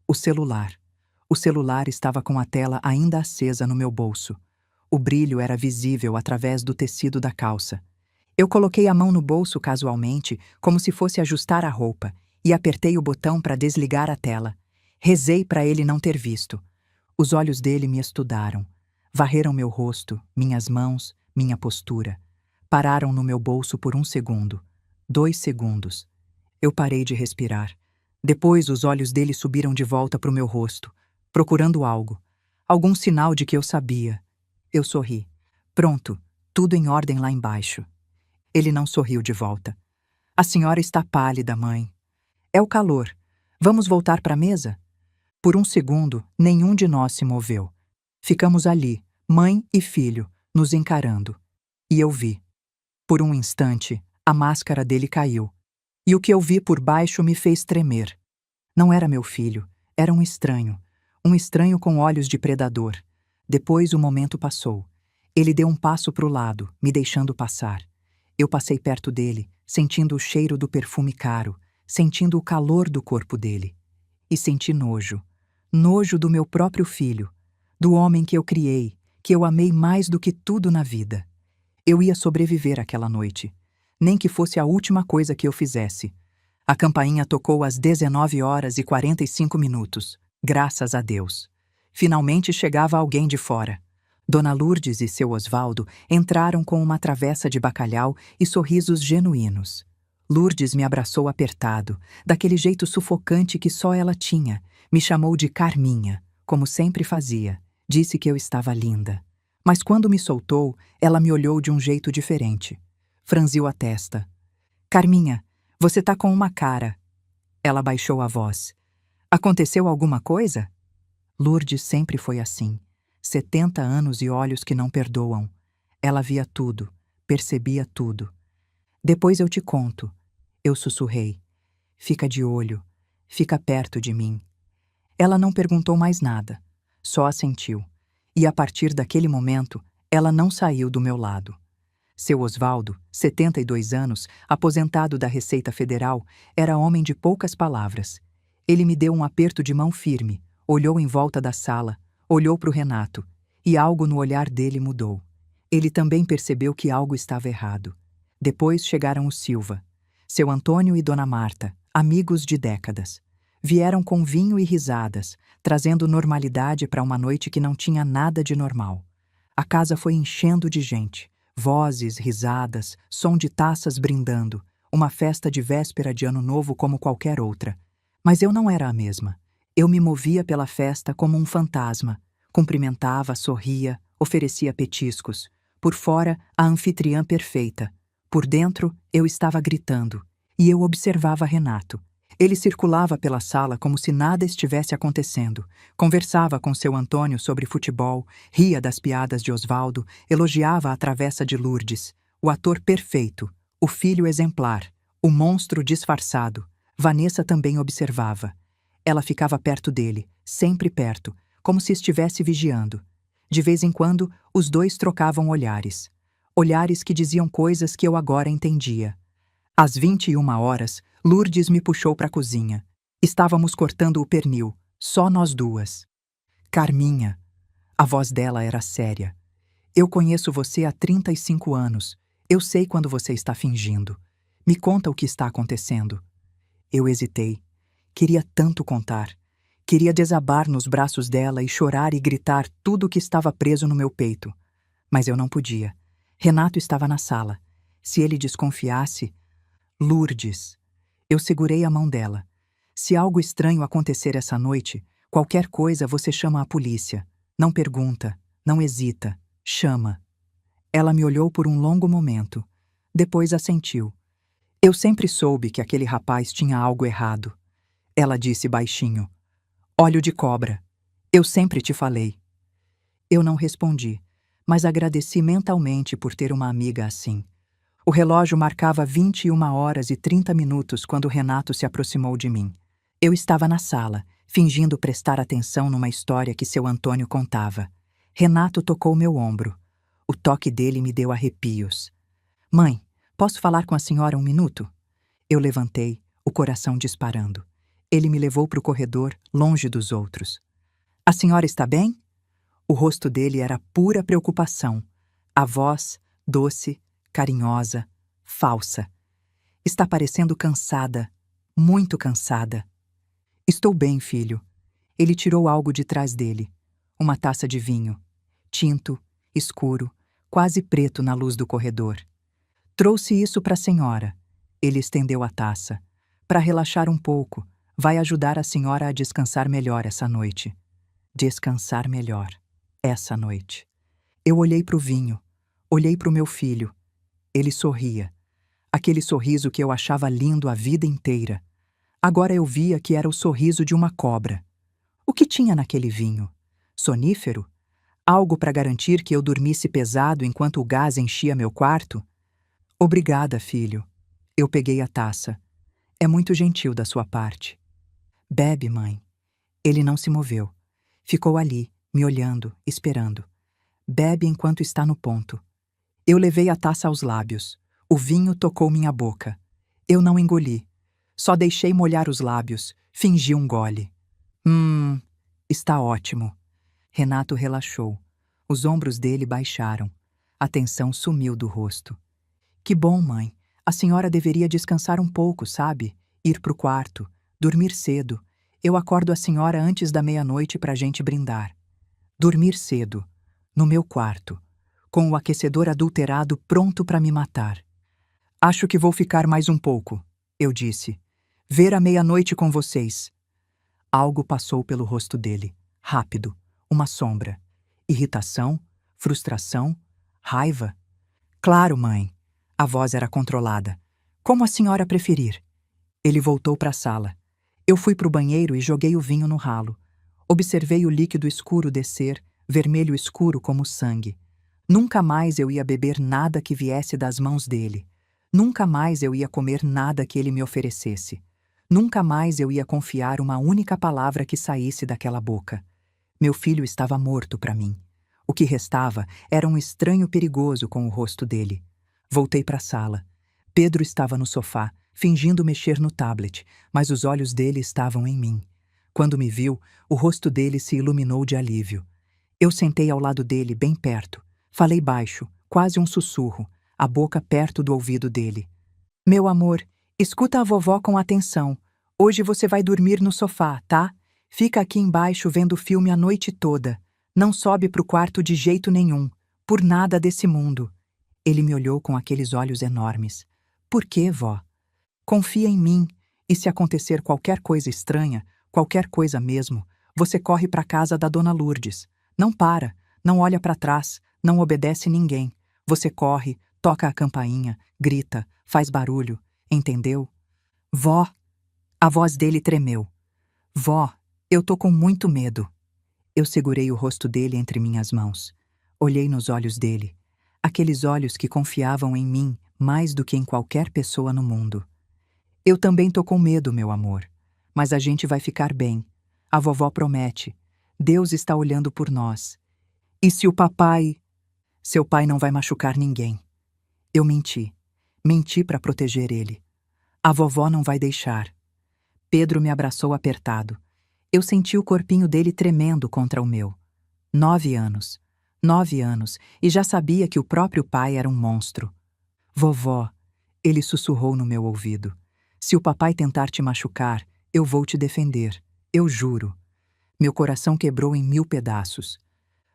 O celular. O celular estava com a tela ainda acesa no meu bolso. O brilho era visível através do tecido da calça. Eu coloquei a mão no bolso casualmente, como se fosse ajustar a roupa, e apertei o botão para desligar a tela. Rezei para ele não ter visto. Os olhos dele me estudaram. Varreram meu rosto, minhas mãos, minha postura. Pararam no meu bolso por 1 segundo. 2 segundos. Eu parei de respirar. Depois os olhos dele subiram de volta para o meu rosto, procurando algo. Algum sinal de que eu sabia. Eu sorri. Pronto, tudo em ordem lá embaixo. Ele não sorriu de volta. A senhora está pálida, mãe. É o calor. Vamos voltar para a mesa? Por 1 segundo, nenhum de nós se moveu. Ficamos ali, mãe e filho, nos encarando. E eu vi. Por um instante, a máscara dele caiu. E o que eu vi por baixo me fez tremer. Não era meu filho, era um estranho. Um estranho com olhos de predador. Depois o momento passou. Ele deu um passo para o lado, me deixando passar. Eu passei perto dele, sentindo o cheiro do perfume caro, sentindo o calor do corpo dele. E senti nojo. Nojo do meu próprio filho, do homem que eu criei, que eu amei mais do que tudo na vida. Eu ia sobreviver aquela noite, nem que fosse a última coisa que eu fizesse. A campainha tocou às 19h45, graças a Deus. Finalmente chegava alguém de fora. Dona Lourdes e seu Osvaldo entraram com uma travessa de bacalhau e sorrisos genuínos. Lourdes me abraçou apertado, daquele jeito sufocante que só ela tinha. Me chamou de Carminha, como sempre fazia. Disse que eu estava linda. Mas quando me soltou, ela me olhou de um jeito diferente. Franziu a testa. Carminha, você tá com uma cara. Ela baixou a voz. Aconteceu alguma coisa? Lourdes sempre foi assim. 70 anos e olhos que não perdoam. Ela via tudo, percebia tudo. Depois eu te conto. Eu sussurrei. Fica de olho. Fica perto de mim. Ela não perguntou mais nada. Só assentiu. E a partir daquele momento, ela não saiu do meu lado. Seu Osvaldo, 72 anos, aposentado da Receita Federal, era homem de poucas palavras. Ele me deu um aperto de mão firme, olhou em volta da sala, olhou para o Renato, e algo no olhar dele mudou. Ele também percebeu que algo estava errado. Depois chegaram os Silva, seu Antônio e Dona Marta, amigos de décadas. Vieram com vinho e risadas, trazendo normalidade para uma noite que não tinha nada de normal. A casa foi enchendo de gente. Vozes, risadas, som de taças brindando, uma festa de véspera de Ano Novo como qualquer outra. Mas eu não era a mesma. Eu me movia pela festa como um fantasma. Cumprimentava, sorria, oferecia petiscos. Por fora, a anfitriã perfeita. Por dentro, eu estava gritando, e eu observava Renato. Ele circulava pela sala como se nada estivesse acontecendo. Conversava com seu Antônio sobre futebol, ria das piadas de Osvaldo, elogiava a travessa de Lourdes, o ator perfeito, o filho exemplar, o monstro disfarçado. Vanessa também observava. Ela ficava perto dele, sempre perto, como se estivesse vigiando. De vez em quando, os dois trocavam olhares. Olhares que diziam coisas que eu agora entendia. Às 21 horas, Lourdes me puxou para a cozinha. Estávamos cortando o pernil, só nós duas. Carminha. A voz dela era séria. Eu conheço você há 35 anos. Eu sei quando você está fingindo. Me conta o que está acontecendo. Eu hesitei. Queria tanto contar. Queria desabar nos braços dela e chorar e gritar tudo o que estava preso no meu peito. Mas eu não podia. Renato estava na sala. Se ele desconfiasse... Lourdes. Eu segurei a mão dela. Se algo estranho acontecer essa noite, qualquer coisa você chama a polícia. Não pergunta, não hesita, chama. Ela me olhou por um longo momento. Depois assentiu. Eu sempre soube que aquele rapaz tinha algo errado. Ela disse baixinho. Olho de cobra. Eu sempre te falei. Eu não respondi, mas agradeci mentalmente por ter uma amiga assim. O relógio marcava 21 horas e 30 minutos quando Renato se aproximou de mim. Eu estava na sala, fingindo prestar atenção numa história que seu Antônio contava. Renato tocou meu ombro. O toque dele me deu arrepios. Mãe, posso falar com a senhora um minuto? Eu levantei, o coração disparando. Ele me levou para o corredor, longe dos outros. A senhora está bem? O rosto dele era pura preocupação. A voz, doce, carinhosa, falsa. Está parecendo cansada, muito cansada. Estou bem, filho. Ele tirou algo de trás dele. Uma taça de vinho. Tinto, escuro, quase preto na luz do corredor. Trouxe isso para a senhora. Ele estendeu a taça. Para relaxar um pouco, vai ajudar a senhora a descansar melhor essa noite. Descansar melhor. Essa noite. Eu olhei para o vinho. Olhei para o meu filho. Ele sorria. Aquele sorriso que eu achava lindo a vida inteira. Agora eu via que era o sorriso de uma cobra. O que tinha naquele vinho? Sonífero? Algo para garantir que eu dormisse pesado enquanto o gás enchia meu quarto? Obrigada, filho. Eu peguei a taça. É muito gentil da sua parte. Bebe, mãe. Ele não se moveu. Ficou ali, me olhando, esperando. Bebe enquanto está no ponto. Eu levei a taça aos lábios. O vinho tocou minha boca. Eu não engoli. Só deixei molhar os lábios. Fingi um gole. Está ótimo. Renato relaxou. Os ombros dele baixaram. A tensão sumiu do rosto. Que bom, mãe. A senhora deveria descansar um pouco, sabe? Ir pro quarto. Dormir cedo. Eu acordo a senhora antes da meia-noite pra gente brindar. Dormir cedo. No meu quarto. Com o aquecedor adulterado pronto para me matar. Acho que vou ficar mais um pouco, eu disse. Ver a meia-noite com vocês. Algo passou pelo rosto dele. Rápido. Uma sombra. Irritação, frustração, raiva. Claro, mãe. A voz era controlada. Como a senhora preferir. Ele voltou para a sala. Eu fui para o banheiro e joguei o vinho no ralo. Observei o líquido escuro descer, vermelho escuro como sangue. Nunca mais eu ia beber nada que viesse das mãos dele. Nunca mais eu ia comer nada que ele me oferecesse. Nunca mais eu ia confiar uma única palavra que saísse daquela boca. Meu filho estava morto para mim. O que restava era um estranho perigoso com o rosto dele. Voltei para a sala. Pedro estava no sofá, fingindo mexer no tablet, mas os olhos dele estavam em mim. Quando me viu, o rosto dele se iluminou de alívio. Eu sentei ao lado dele, bem perto. Falei baixo, quase um sussurro, a boca perto do ouvido dele. Meu amor, escuta a vovó com atenção. Hoje você vai dormir no sofá, tá? Fica aqui embaixo vendo filme a noite toda. Não sobe pro quarto de jeito nenhum. Por nada desse mundo. Ele me olhou com aqueles olhos enormes. Por quê, vó? Confia em mim, e se acontecer qualquer coisa estranha, qualquer coisa mesmo, você corre pra casa da dona Lourdes. Não para, não olha pra trás, não obedece ninguém. Você corre, toca a campainha, grita, faz barulho, entendeu? Vó! A voz dele tremeu. Vó, eu tô com muito medo. Eu segurei o rosto dele entre minhas mãos. Olhei nos olhos dele. Aqueles olhos que confiavam em mim mais do que em qualquer pessoa no mundo. Eu também tô com medo, meu amor. Mas a gente vai ficar bem. A vovó promete. Deus está olhando por nós. E se o papai... Seu pai não vai machucar ninguém. Eu menti. Menti para proteger ele. A vovó não vai deixar. Pedro me abraçou apertado. Eu senti o corpinho dele tremendo contra o meu. 9 anos. 9 anos, e já sabia que o próprio pai era um monstro. Vovó, ele sussurrou no meu ouvido. Se o papai tentar te machucar, eu vou te defender. Eu juro. Meu coração quebrou em 1000 pedaços.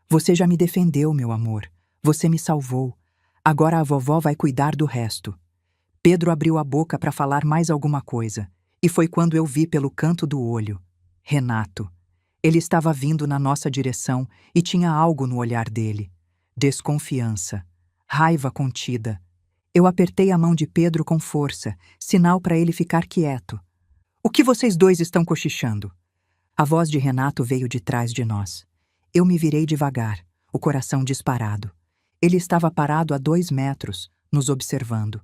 Você já me defendeu, meu amor. Você me salvou. Agora a vovó vai cuidar do resto. Pedro abriu a boca para falar mais alguma coisa, e foi quando eu vi pelo canto do olho. Renato. Ele estava vindo na nossa direção e tinha algo no olhar dele. Desconfiança. Raiva contida. Eu apertei a mão de Pedro com força, sinal para ele ficar quieto. O que vocês dois estão cochichando? A voz de Renato veio de trás de nós. Eu me virei devagar, o coração disparado. Ele estava parado a 2 metros, nos observando.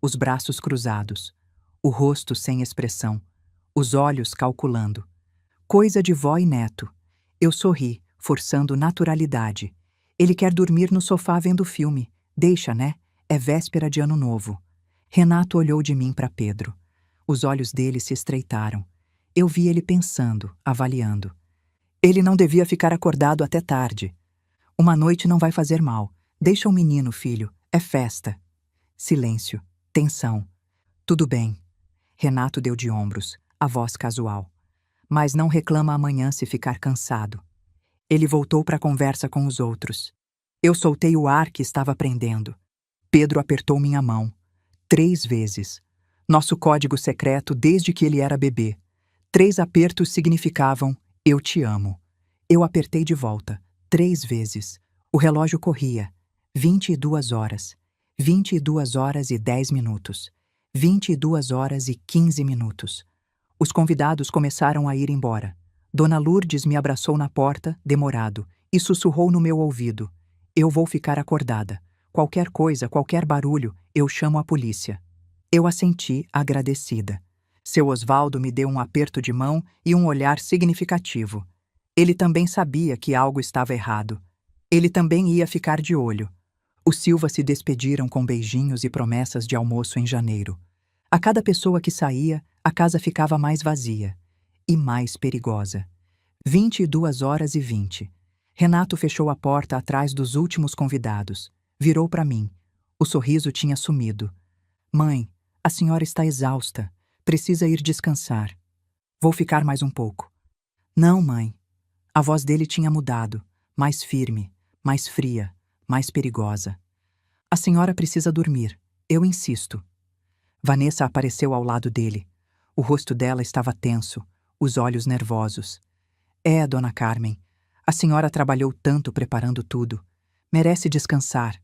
Os braços cruzados. O rosto sem expressão. Os olhos calculando. Coisa de vó e neto. Eu sorri, forçando naturalidade. Ele quer dormir no sofá vendo filme. Deixa, né? É véspera de Ano Novo. Renato olhou de mim para Pedro. Os olhos dele se estreitaram. Eu vi ele pensando, avaliando. Ele não devia ficar acordado até tarde. Uma noite não vai fazer mal. Deixa o menino, filho. É festa. Silêncio. Tensão. Tudo bem. Renato deu de ombros, a voz casual. Mas não reclama amanhã se ficar cansado. Ele voltou para a conversa com os outros. Eu soltei o ar que estava prendendo. Pedro apertou minha mão. 3 vezes. Nosso código secreto desde que ele era bebê. 3 apertos significavam eu te amo. Eu apertei de volta. 3 vezes. O relógio corria. 22 horas. 22 horas e 10 minutos. 22 horas e 15 minutos. Os convidados começaram a ir embora. Dona Lourdes me abraçou na porta, demorado, e sussurrou no meu ouvido. Eu vou ficar acordada. Qualquer coisa, qualquer barulho, eu chamo a polícia. Eu assenti, agradecida. Seu Osvaldo me deu um aperto de mão e um olhar significativo. Ele também sabia que algo estava errado. Ele também ia ficar de olho. Os Silva se despediram com beijinhos e promessas de almoço em janeiro. A cada pessoa que saía, a casa ficava mais vazia e mais perigosa. 22 horas e 20. Renato fechou a porta atrás dos últimos convidados. Virou para mim. O sorriso tinha sumido. Mãe, a senhora está exausta. Precisa ir descansar. Vou ficar mais um pouco. Não, mãe. A voz dele tinha mudado. Mais firme, mais fria, mais perigosa. A senhora precisa dormir. Eu insisto. Vanessa apareceu ao lado dele. O rosto dela estava tenso, os olhos nervosos. É, dona Carmen. A senhora trabalhou tanto preparando tudo. Merece descansar.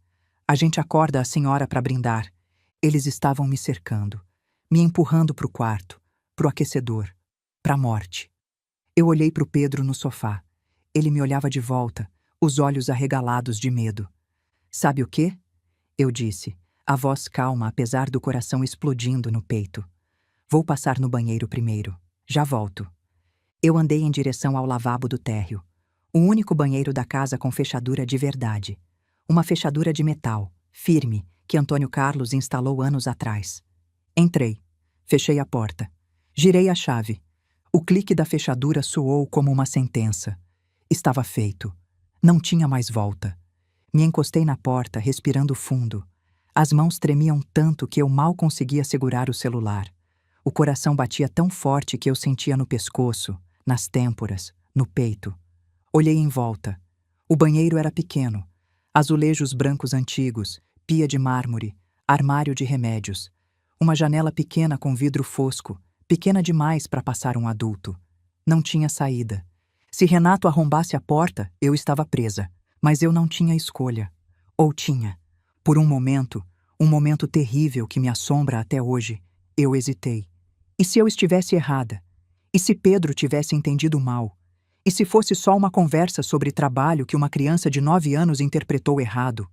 A gente acorda a senhora para brindar. Eles estavam me cercando, me empurrando para o quarto, para o aquecedor, para a morte. Eu olhei para o Pedro no sofá. Ele me olhava de volta, os olhos arregalados de medo. Sabe o quê? Eu disse, a voz calma apesar do coração explodindo no peito. Vou passar no banheiro primeiro. Já volto. Eu andei em direção ao lavabo do térreo. O único banheiro da casa com fechadura de verdade. Uma fechadura de metal, firme, que Antônio Carlos instalou anos atrás. Entrei. Fechei a porta. Girei a chave. O clique da fechadura soou como uma sentença. Estava feito. Não tinha mais volta. Me encostei na porta, respirando fundo. As mãos tremiam tanto que eu mal conseguia segurar o celular. O coração batia tão forte que eu sentia no pescoço, nas têmporas, no peito. Olhei em volta. O banheiro era pequeno. Azulejos brancos antigos, pia de mármore, armário de remédios. Uma janela pequena com vidro fosco, pequena demais para passar um adulto. Não tinha saída. Se Renato arrombasse a porta, eu estava presa. Mas eu não tinha escolha. Ou tinha. Por um momento, Um momento terrível que me assombra até hoje. Eu hesitei. E se eu estivesse errada? E se Pedro tivesse entendido mal? E se fosse só uma conversa sobre trabalho que uma criança de 9 anos interpretou errado?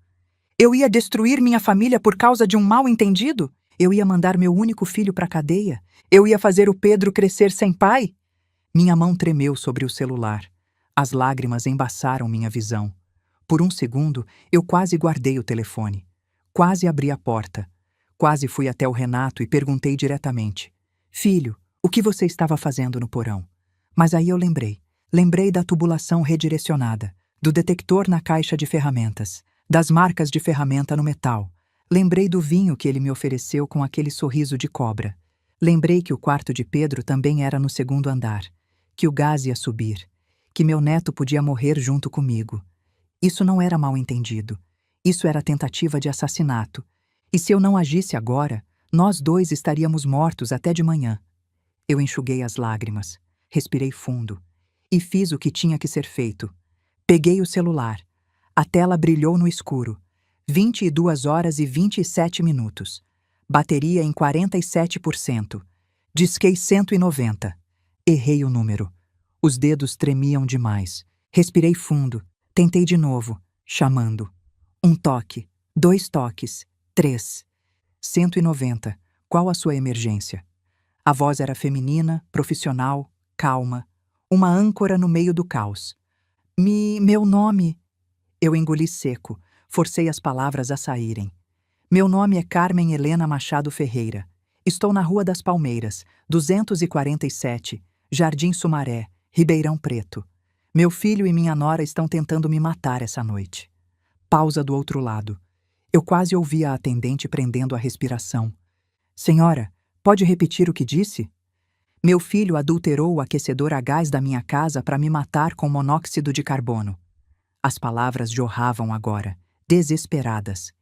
Eu ia destruir minha família por causa de um mal-entendido? Eu ia mandar meu único filho para a cadeia? Eu ia fazer o Pedro crescer sem pai? Minha mão tremeu sobre o celular. As lágrimas embaçaram minha visão. Por um segundo, eu quase guardei o telefone. Quase abri a porta. Quase fui até o Renato e perguntei diretamente: Filho, o que você estava fazendo no porão? Mas aí eu lembrei. Lembrei da tubulação redirecionada, do detector na caixa de ferramentas, das marcas de ferramenta no metal. Lembrei do vinho que ele me ofereceu com aquele sorriso de cobra. Lembrei que o quarto de Pedro também era no segundo andar, que o gás ia subir, que meu neto podia morrer junto comigo. Isso não era mal-entendido. Isso era tentativa de assassinato. E se eu não agisse agora, nós dois estaríamos mortos até de manhã. Eu enxuguei as lágrimas, respirei fundo e fiz o que tinha que ser feito. Peguei o celular. A tela brilhou no escuro. 22 horas e 27 minutos. Bateria em 47%. Disquei 190. Errei o número. Os dedos tremiam demais. Respirei fundo. Tentei de novo, chamando. 1 toque, 2 toques, 3. 190. Qual a sua emergência? A voz era feminina, profissional, calma. Uma âncora no meio do caos. Meu nome... Eu engoli seco, forcei as palavras a saírem. Meu nome é Carmen Helena Machado Ferreira. Estou na Rua das Palmeiras, 247, Jardim Sumaré, Ribeirão Preto. Meu filho e minha nora estão tentando me matar essa noite. Pausa do outro lado. Eu quase ouvi a atendente prendendo a respiração. Senhora, pode repetir o que disse? Meu filho adulterou o aquecedor a gás da minha casa para me matar com monóxido de carbono. As palavras jorravam agora, desesperadas.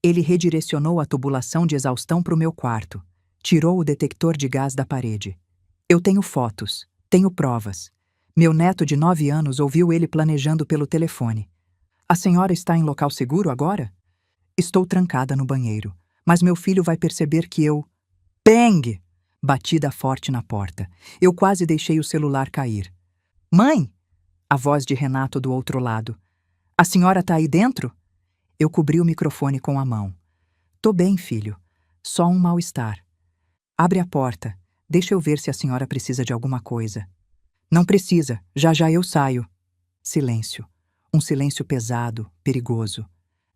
Ele redirecionou a tubulação de exaustão para o meu quarto. Tirou o detector de gás da parede. Eu tenho fotos, tenho provas. Meu neto de 9 anos ouviu ele planejando pelo telefone. A senhora está em local seguro agora? Estou trancada no banheiro, mas meu filho vai perceber que eu... Bang! Batida forte na porta. Eu quase deixei o celular cair. Mãe! A voz de Renato do outro lado. A senhora tá aí dentro? Eu cobri o microfone com a mão. Tô bem, filho. Só um mal-estar. Abre a porta. Deixa eu ver se a senhora precisa de alguma coisa. Não precisa. Já já eu saio. Silêncio. Um silêncio pesado, perigoso.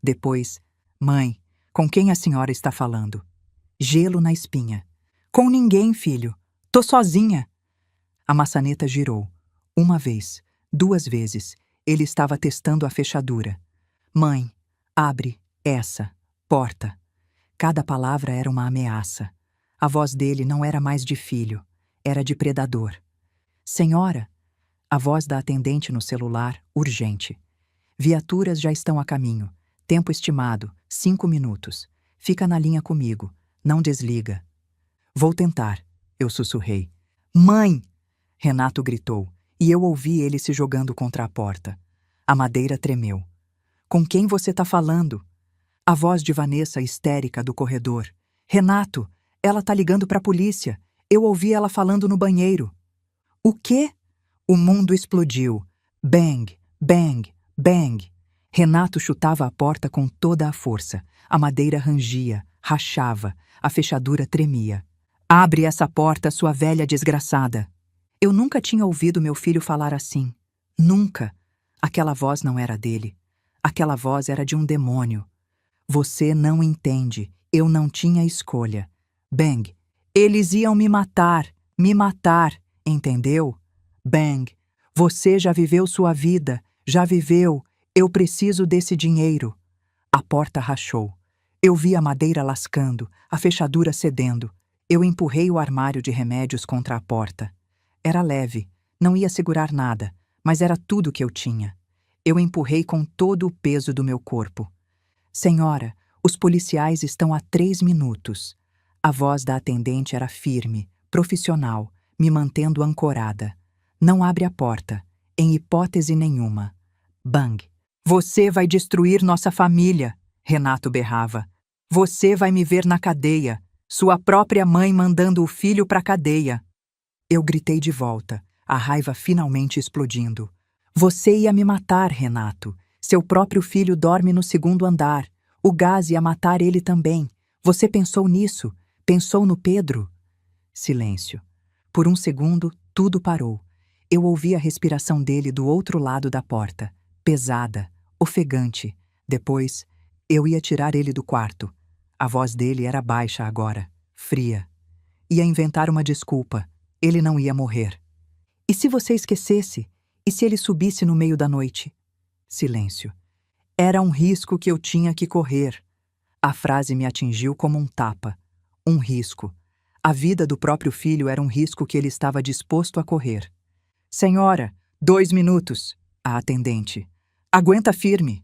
Depois, mãe, com quem a senhora está falando? Gelo na espinha. Com ninguém, filho. Tô sozinha. A maçaneta girou. Uma vez, 2 vezes. Ele estava testando a fechadura. Mãe, abre essa porta. Cada palavra era uma ameaça. A voz dele não era mais de filho, era de predador. Senhora! A voz da atendente no celular, urgente. Viaturas já estão a caminho. Tempo estimado, 5 minutos. Fica na linha comigo. Não desliga. Vou tentar, eu sussurrei. Mãe! Renato gritou, e eu ouvi ele se jogando contra a porta. A madeira tremeu. Com quem você tá falando? A voz de Vanessa histérica do corredor. Renato, ela tá ligando pra polícia. Eu ouvi ela falando no banheiro. O quê? O mundo explodiu. Bang, bang, bang. Renato chutava a porta com toda a força. A madeira rangia, rachava, a fechadura tremia. Abre essa porta, sua velha desgraçada. Eu nunca tinha ouvido meu filho falar assim. Nunca. Aquela voz não era dele. Aquela voz era de um demônio. Você não entende. Eu não tinha escolha. Bang. Eles iam me matar, entendeu? Bang. Você já viveu sua vida, já viveu. Eu preciso desse dinheiro. A porta rachou. Eu vi a madeira lascando, a fechadura cedendo. Eu empurrei o armário de remédios contra a porta. Era leve, não ia segurar nada, mas era tudo que eu tinha. Eu empurrei com todo o peso do meu corpo. Senhora, os policiais estão há 3 minutos. A voz da atendente era firme, profissional, me mantendo ancorada. Não abre a porta, em hipótese nenhuma. Bang! Você vai destruir nossa família, Renato berrava. Você vai me ver na cadeia. Sua própria mãe mandando o filho pra cadeia. Eu gritei de volta, a raiva finalmente explodindo. Você ia me matar, Renato. Seu próprio filho dorme no segundo andar. O gás ia matar ele também. Você pensou nisso? Pensou no Pedro? Silêncio. Por um segundo, tudo parou. Eu ouvi a respiração dele do outro lado da porta, pesada, ofegante. Depois, eu ia tirar ele do quarto. A voz dele era baixa agora, fria. Ia inventar uma desculpa. Ele não ia morrer. E se você esquecesse? E se ele subisse no meio da noite? Silêncio. Era um risco que eu tinha que correr. A frase me atingiu como um tapa. Um risco. A vida do próprio filho era um risco que ele estava disposto a correr. Senhora, 2 minutos. A atendente. Aguenta firme.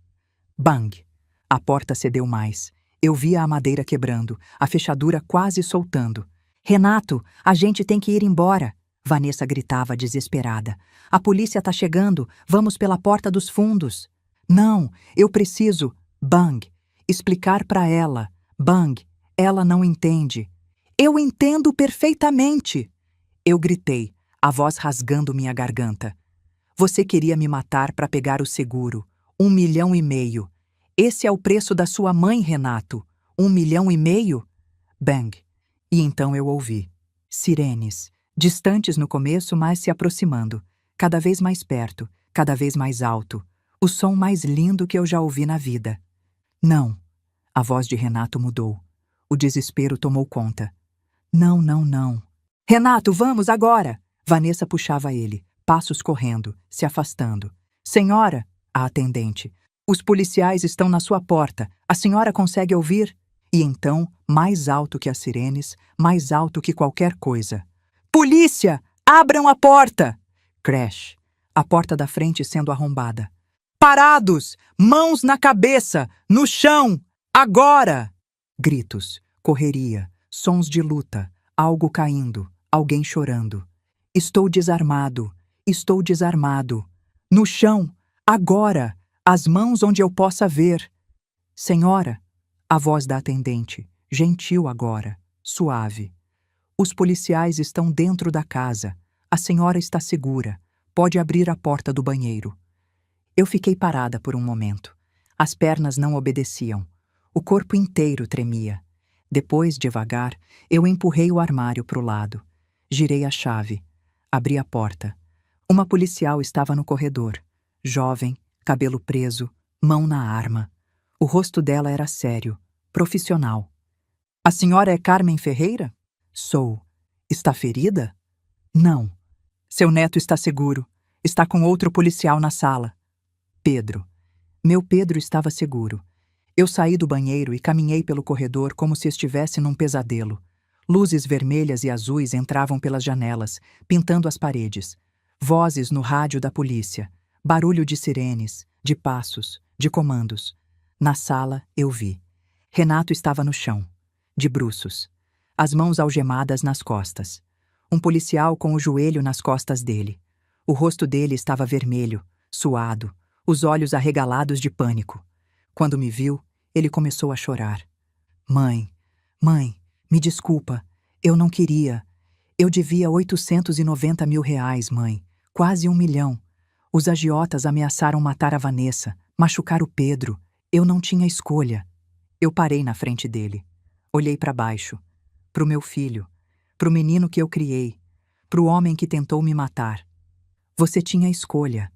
Bang. A porta cedeu mais. Eu via a madeira quebrando, a fechadura quase soltando. Renato, a gente tem que ir embora. Vanessa gritava desesperada. A polícia tá chegando, vamos pela porta dos fundos. Não, eu preciso. Bang. Explicar para ela. Bang. Ela não entende. Eu entendo perfeitamente. Eu gritei, a voz rasgando minha garganta. Você queria me matar para pegar o seguro. 1,5 milhão. Esse é o preço da sua mãe, Renato. 1,5 milhão? Bang. E então eu ouvi. Sirenes. Distantes no começo, mas se aproximando. Cada vez mais perto, cada vez mais alto. O som mais lindo que eu já ouvi na vida. Não. A voz de Renato mudou. O desespero tomou conta. Não, não, não. Renato, vamos agora! Vanessa puxava ele, passos correndo, se afastando. Senhora, a atendente, os policiais estão na sua porta. A senhora consegue ouvir? E então, mais alto que as sirenes, mais alto que qualquer coisa. Polícia! Abram a porta! Crash. A porta da frente sendo arrombada. Parados! Mãos na cabeça! No chão! Agora! Gritos, correria, sons de luta, algo caindo, alguém chorando. Estou desarmado, estou desarmado. No chão, agora, as mãos onde eu possa ver. Senhora, a voz da atendente, gentil agora, suave. Os policiais estão dentro da casa. A senhora está segura. Pode abrir a porta do banheiro. Eu fiquei parada por um momento. As pernas não obedeciam. O corpo inteiro tremia. Depois, devagar, eu empurrei o armário para o lado. Girei a chave. Abri a porta. Uma policial estava no corredor. Jovem, cabelo preso, mão na arma. O rosto dela era sério, profissional. A senhora é Carmen Ferreira? Sou. Está ferida? Não. Seu neto está seguro. Está com outro policial na sala. Pedro. Meu Pedro estava seguro. Eu saí do banheiro e caminhei pelo corredor como se estivesse num pesadelo. Luzes vermelhas e azuis entravam pelas janelas, pintando as paredes. Vozes no rádio da polícia. Barulho de sirenes, de passos, de comandos. Na sala, eu vi. Renato estava no chão, de bruços. As mãos algemadas nas costas. Um policial com o joelho nas costas dele. O rosto dele estava vermelho, suado, os olhos arregalados de pânico. Quando me viu, ele começou a chorar. Mãe, me desculpa, eu não queria. Eu devia 890 mil reais, mãe, quase 1 milhão. Os agiotas ameaçaram matar a Vanessa, machucar o Pedro. Eu não tinha escolha. Eu parei na frente dele. Olhei para baixo, pro meu filho, pro menino que eu criei, pro homem que tentou me matar. Você tinha escolha.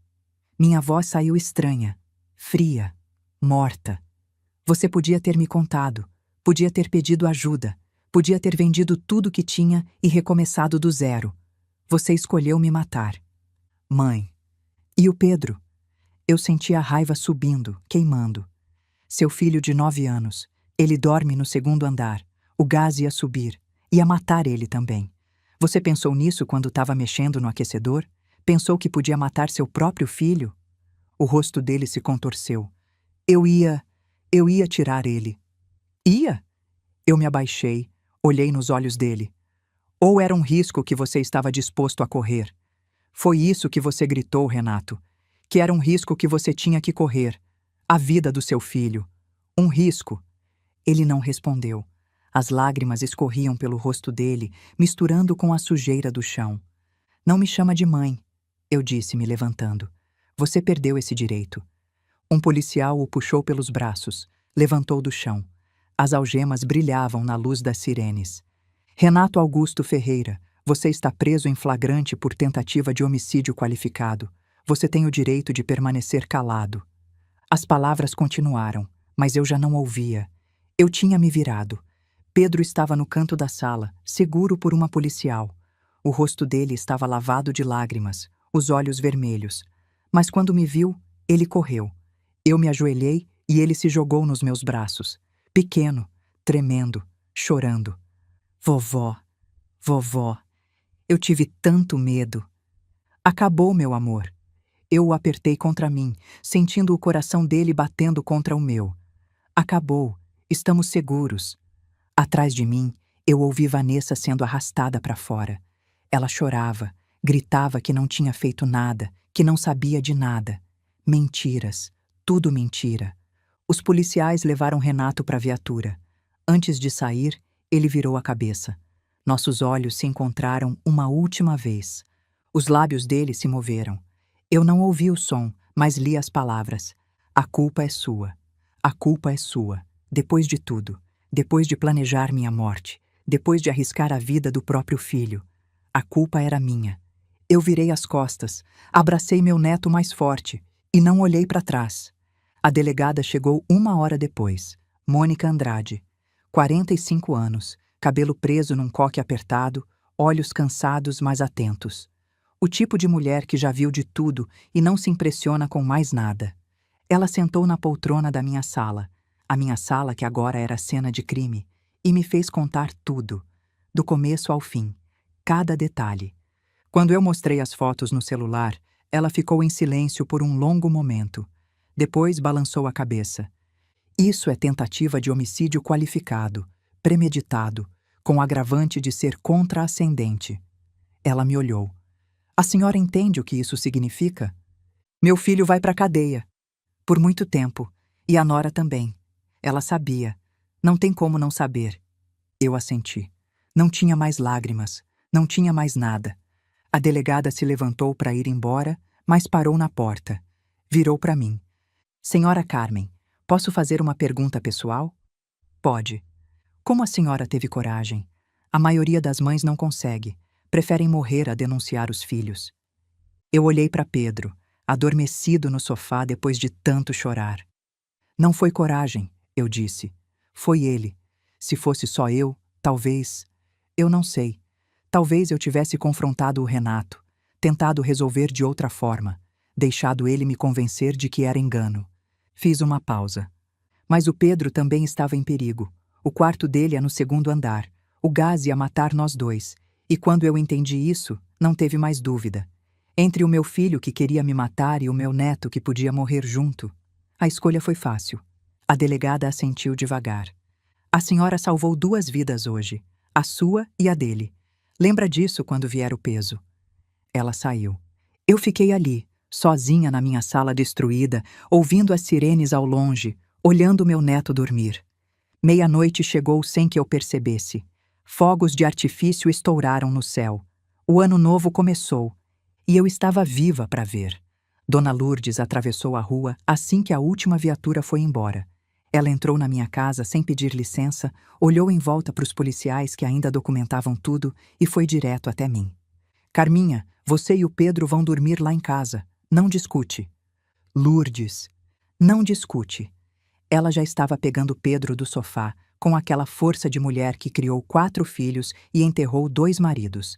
Minha voz saiu estranha, fria, morta. Você podia ter me contado, podia ter pedido ajuda, podia ter vendido tudo que tinha e recomeçado do zero. Você escolheu me matar. Mãe. E o Pedro? Eu senti a raiva subindo, queimando. Seu filho de 9 anos. Ele dorme no segundo andar. O gás ia subir. Ia matar ele também. Você pensou nisso quando estava mexendo no aquecedor? Pensou que podia matar seu próprio filho? O rosto dele se contorceu. Eu ia tirar ele. Ia? Eu me abaixei, olhei nos olhos dele. Ou era um risco que você estava disposto a correr? Foi isso que você gritou, Renato. Que era um risco que você tinha que correr. A vida do seu filho. Um risco. Ele não respondeu. As lágrimas escorriam pelo rosto dele, misturando com a sujeira do chão. Não me chama de mãe, eu disse, me levantando. Você perdeu esse direito. Um policial o puxou pelos braços, levantou do chão. As algemas brilhavam na luz das sirenes. Renato Augusto Ferreira, você está preso em flagrante por tentativa de homicídio qualificado. Você tem o direito de permanecer calado. As palavras continuaram, mas eu já não ouvia. Eu tinha me virado. Pedro estava no canto da sala, seguro por uma policial. O rosto dele estava lavado de lágrimas, os olhos vermelhos. Mas quando me viu, ele correu. Eu me ajoelhei e ele se jogou nos meus braços. Pequeno, tremendo, chorando. Vovó, vovó, eu tive tanto medo. Acabou, meu amor. Eu o apertei contra mim, sentindo o coração dele batendo contra o meu. Acabou, estamos seguros. Atrás de mim, eu ouvi Vanessa sendo arrastada para fora. Ela chorava, gritava que não tinha feito nada, que não sabia de nada. Mentiras, tudo mentira. Os policiais levaram Renato para a viatura. Antes de sair, ele virou a cabeça. Nossos olhos se encontraram uma última vez. Os lábios dele se moveram. Eu não ouvi o som, mas li as palavras. A culpa é sua. A culpa é sua. Depois de tudo. Depois de planejar minha morte. Depois de arriscar a vida do próprio filho. A culpa era minha. Eu virei as costas, abracei meu neto mais forte e não olhei para trás. A delegada chegou 1 hora depois. Mônica Andrade. 45 anos, cabelo preso num coque apertado, olhos cansados, mas atentos. O tipo de mulher que já viu de tudo e não se impressiona com mais nada. Ela sentou na poltrona da minha sala, a minha sala que agora era cena de crime, e me fez contar tudo, do começo ao fim, cada detalhe. Quando eu mostrei as fotos no celular, ela ficou em silêncio por um longo momento. Depois balançou a cabeça. Isso é tentativa de homicídio qualificado, premeditado, com o agravante de ser contraascendente. Ela me olhou. A senhora entende o que isso significa? Meu filho vai para a cadeia. Por muito tempo. E a nora também. Ela sabia. Não tem como não saber. Eu assenti. Não tinha mais lágrimas. Não tinha mais nada. A delegada se levantou para ir embora, mas parou na porta. Virou para mim. Senhora Carmen, posso fazer uma pergunta pessoal? Pode. Como a senhora teve coragem? A maioria das mães não consegue. Preferem morrer a denunciar os filhos. Eu olhei para Pedro, adormecido no sofá depois de tanto chorar. Não foi coragem, eu disse. Foi ele. Se fosse só eu, talvez... Eu não sei. Talvez eu tivesse confrontado o Renato, tentado resolver de outra forma, deixado ele me convencer de que era engano. Fiz uma pausa. Mas o Pedro também estava em perigo. O quarto dele é no 2º andar. O gás ia matar nós dois. E quando eu entendi isso, não teve mais dúvida. Entre o meu filho que queria me matar e o meu neto que podia morrer junto, a escolha foi fácil. A delegada assentiu devagar. A senhora salvou 2 vidas hoje, a sua e a dele. Lembra disso quando vier o peso. Ela saiu. Eu fiquei ali, sozinha na minha sala destruída, ouvindo as sirenes ao longe, olhando meu neto dormir. Meia-noite chegou sem que eu percebesse. Fogos de artifício estouraram no céu. O ano novo começou, e eu estava viva para ver. Dona Lourdes atravessou a rua assim que a última viatura foi embora. Ela entrou na minha casa sem pedir licença, olhou em volta para os policiais que ainda documentavam tudo e foi direto até mim. Carminha, você e o Pedro vão dormir lá em casa. Não discute. Lourdes. Não discute. Ela já estava pegando Pedro do sofá, com aquela força de mulher que criou 4 filhos e enterrou 2 maridos.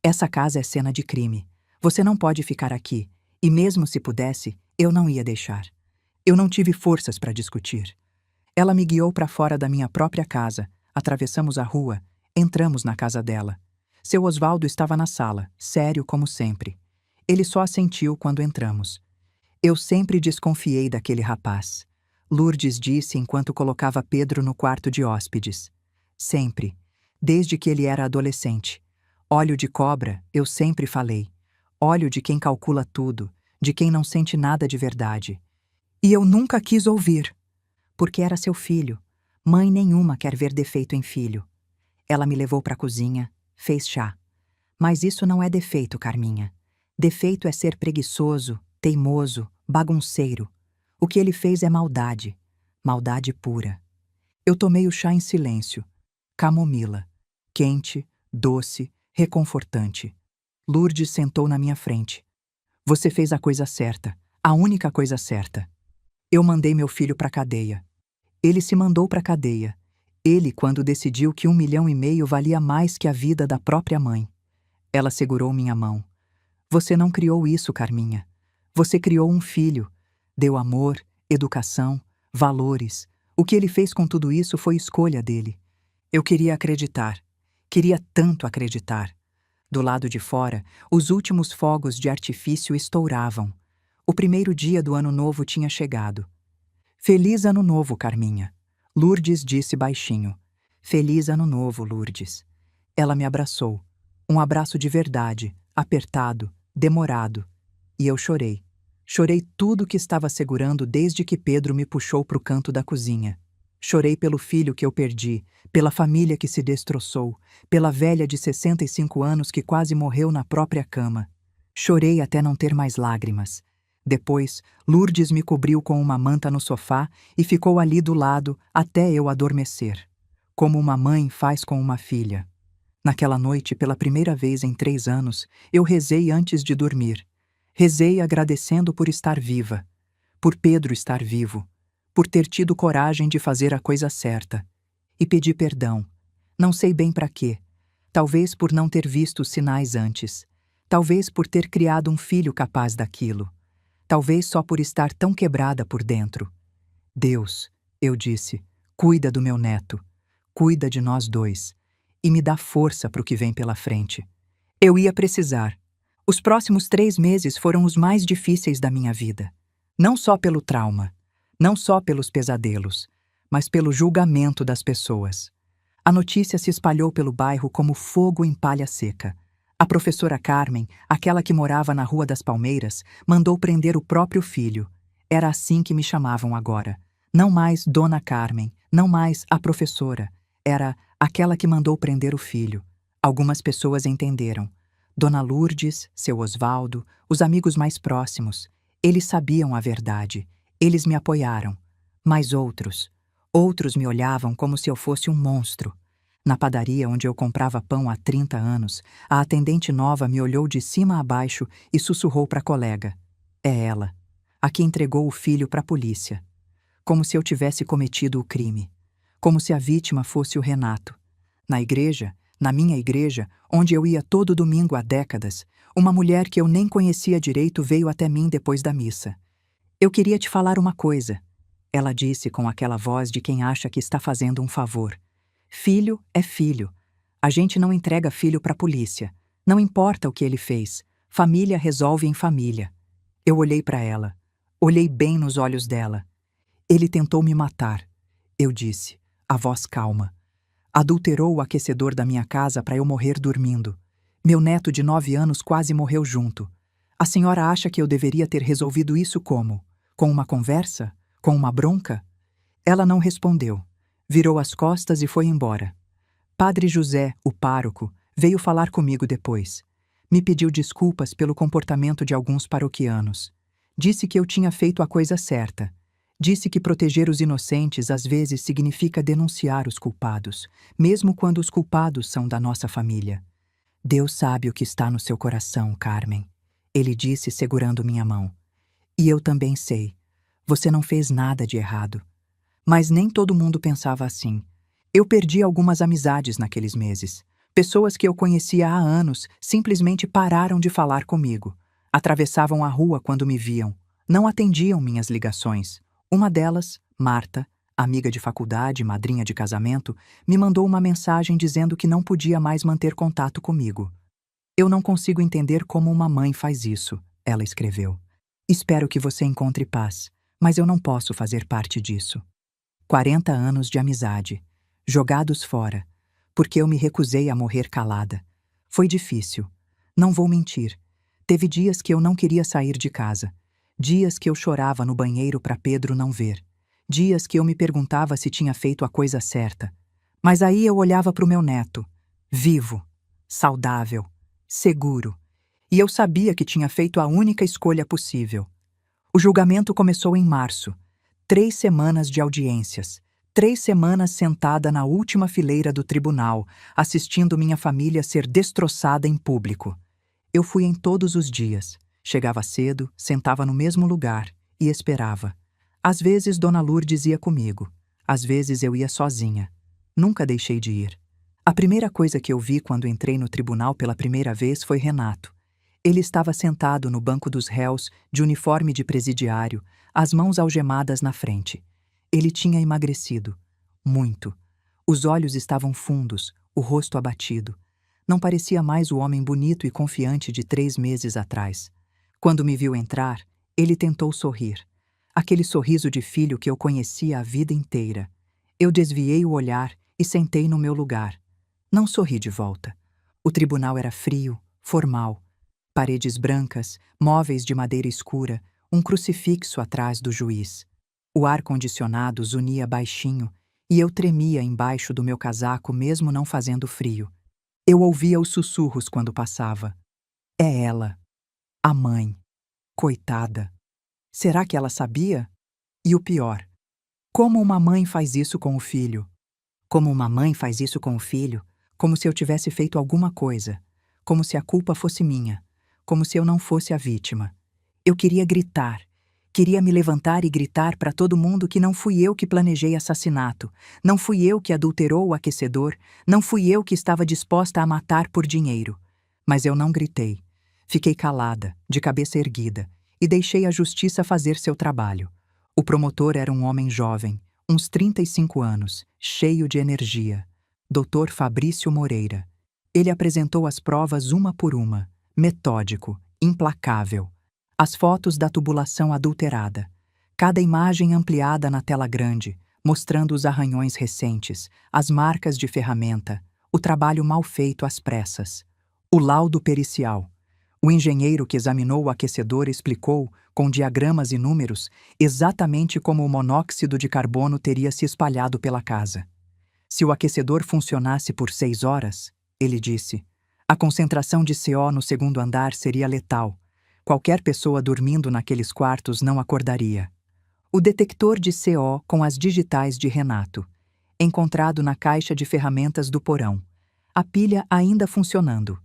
Essa casa é cena de crime. Você não pode ficar aqui. E mesmo se pudesse, eu não ia deixar. Eu não tive forças para discutir. Ela me guiou para fora da minha própria casa, atravessamos a rua, entramos na casa dela. Seu Osvaldo estava na sala, sério como sempre. Ele só assentiu quando entramos. Eu sempre desconfiei daquele rapaz. Lourdes disse enquanto colocava Pedro no quarto de hóspedes. Sempre, desde que ele era adolescente. Olho de cobra, eu sempre falei. Olho de quem calcula tudo, de quem não sente nada de verdade. E eu nunca quis ouvir, porque era seu filho. Mãe nenhuma quer ver defeito em filho. Ela me levou para a cozinha, fez chá. Mas isso não é defeito, Carminha. Defeito é ser preguiçoso, teimoso, bagunceiro. O que ele fez é maldade. Maldade pura. Eu tomei o chá em silêncio. Camomila. Quente, doce, reconfortante. Lourdes sentou na minha frente. Você fez a coisa certa, a única coisa certa. Eu mandei meu filho para a cadeia. Ele se mandou para a cadeia. Ele, quando decidiu que 1,5 milhão valia mais que a vida da própria mãe. Ela segurou minha mão. Você não criou isso, Carminha. Você criou um filho. Deu amor, educação, valores. O que ele fez com tudo isso foi escolha dele. Eu queria acreditar. Queria tanto acreditar. Do lado de fora, os últimos fogos de artifício estouravam. O primeiro dia do ano novo tinha chegado. Feliz ano novo, Carminha. Lourdes disse baixinho. Feliz ano novo, Lourdes. Ela me abraçou. Um abraço de verdade, apertado, demorado. E eu chorei. Chorei tudo que estava segurando desde que Pedro me puxou para o canto da cozinha. Chorei pelo filho que eu perdi, pela família que se destroçou, pela velha de 65 anos que quase morreu na própria cama. Chorei até não ter mais lágrimas. Depois, Lourdes me cobriu com uma manta no sofá e ficou ali do lado até eu adormecer, como uma mãe faz com uma filha. Naquela noite, pela primeira vez em 3 anos, eu rezei antes de dormir. Rezei agradecendo por estar viva, por Pedro estar vivo, por ter tido coragem de fazer a coisa certa. E pedi perdão. Não sei bem para quê. Talvez por não ter visto os sinais antes. Talvez por ter criado um filho capaz daquilo. Talvez só por estar tão quebrada por dentro. Deus, eu disse, cuida do meu neto. Cuida de nós dois. E me dá força para o que vem pela frente. Eu ia precisar. Os próximos 3 meses foram os mais difíceis da minha vida. Não só pelo trauma, não só pelos pesadelos, mas pelo julgamento das pessoas. A notícia se espalhou pelo bairro como fogo em palha seca. A professora Carmen, aquela que morava na Rua das Palmeiras, mandou prender o próprio filho. Era assim que me chamavam agora. Não mais Dona Carmen, não mais a professora. Era aquela que mandou prender o filho. Algumas pessoas entenderam. Dona Lourdes, seu Osvaldo, os amigos mais próximos. Eles sabiam a verdade. Eles me apoiaram. Mas outros me olhavam como se eu fosse um monstro. Na padaria onde eu comprava pão há 30 anos, a atendente nova me olhou de cima a baixo e sussurrou para a colega. É ela, a que entregou o filho para a polícia. Como se eu tivesse cometido o crime. Como se a vítima fosse o Renato. Na igreja, na minha igreja, onde eu ia todo domingo há décadas, uma mulher que eu nem conhecia direito veio até mim depois da missa. Eu queria te falar uma coisa. Ela disse com aquela voz de quem acha que está fazendo um favor. Filho é filho. A gente não entrega filho para a polícia. Não importa o que ele fez. Família resolve em família. Eu olhei para ela. Olhei bem nos olhos dela. Ele tentou me matar. Eu disse, a voz calma. Adulterou o aquecedor da minha casa para eu morrer dormindo. Meu neto de 9 anos quase morreu junto. A senhora acha que eu deveria ter resolvido isso como? Com uma conversa? Com uma bronca? Ela não respondeu. Virou as costas e foi embora. Padre José, o pároco, veio falar comigo depois. Me pediu desculpas pelo comportamento de alguns paroquianos. Disse que eu tinha feito a coisa certa. Disse que proteger os inocentes às vezes significa denunciar os culpados, mesmo quando os culpados são da nossa família. Deus sabe o que está no seu coração, Carmen. Ele disse segurando minha mão. E eu também sei. Você não fez nada de errado. Mas nem todo mundo pensava assim. Eu perdi algumas amizades naqueles meses. Pessoas que eu conhecia há anos simplesmente pararam de falar comigo. Atravessavam a rua quando me viam. Não atendiam minhas ligações. Uma delas, Marta, amiga de faculdade, madrinha de casamento, me mandou uma mensagem dizendo que não podia mais manter contato comigo. Eu não consigo entender como uma mãe faz isso, ela escreveu. Espero que você encontre paz, mas eu não posso fazer parte disso. 40 anos de amizade, jogados fora, porque eu me recusei a morrer calada. Foi difícil. Não vou mentir. Teve dias que eu não queria sair de casa. Dias que eu chorava no banheiro para Pedro não ver. Dias que eu me perguntava se tinha feito a coisa certa. Mas aí eu olhava para o meu neto, vivo, saudável, seguro, e eu sabia que tinha feito a única escolha possível. O julgamento começou em março. 3 semanas de audiências. 3 semanas sentada na última fileira do tribunal, assistindo minha família ser destroçada em público. Eu fui em todos os dias. Chegava cedo, sentava no mesmo lugar e esperava. Às vezes Dona Lourdes ia comigo. Às vezes eu ia sozinha. Nunca deixei de ir. A primeira coisa que eu vi quando entrei no tribunal pela primeira vez foi Renato. Ele estava sentado no banco dos réus, de uniforme de presidiário, as mãos algemadas na frente. Ele tinha emagrecido. Muito. Os olhos estavam fundos, o rosto abatido. Não parecia mais o homem bonito e confiante de 3 meses atrás. Quando me viu entrar, ele tentou sorrir. Aquele sorriso de filho que eu conhecia a vida inteira. Eu desviei o olhar e sentei no meu lugar. Não sorri de volta. O tribunal era frio, formal. Paredes brancas, móveis de madeira escura, um crucifixo atrás do juiz. O ar-condicionado zunia baixinho e eu tremia embaixo do meu casaco mesmo não fazendo frio. Eu ouvia os sussurros quando passava. É ela. A mãe. Coitada. Será que ela sabia? E o pior, como uma mãe faz isso com o filho? Como uma mãe faz isso com o filho, como se eu tivesse feito alguma coisa, como se a culpa fosse minha, como se eu não fosse a vítima. Eu queria gritar, queria me levantar e gritar para todo mundo que não fui eu que planejei assassinato, não fui eu que adulterou o aquecedor, não fui eu que estava disposta a matar por dinheiro. Mas eu não gritei. Fiquei calada, de cabeça erguida, e deixei a justiça fazer seu trabalho. O promotor era um homem jovem, uns 35 anos, cheio de energia. Dr. Fabrício Moreira. Ele apresentou as provas uma por uma, metódico, implacável. As fotos da tubulação adulterada. Cada imagem ampliada na tela grande, mostrando os arranhões recentes, as marcas de ferramenta, o trabalho mal feito às pressas. O laudo pericial. O engenheiro que examinou o aquecedor explicou, com diagramas e números, exatamente como o monóxido de carbono teria se espalhado pela casa. Se o aquecedor funcionasse por 6 horas, ele disse, a concentração de CO no segundo andar seria letal. Qualquer pessoa dormindo naqueles quartos não acordaria. O detector de CO com as digitais de Renato, encontrado na caixa de ferramentas do porão. A pilha ainda funcionando.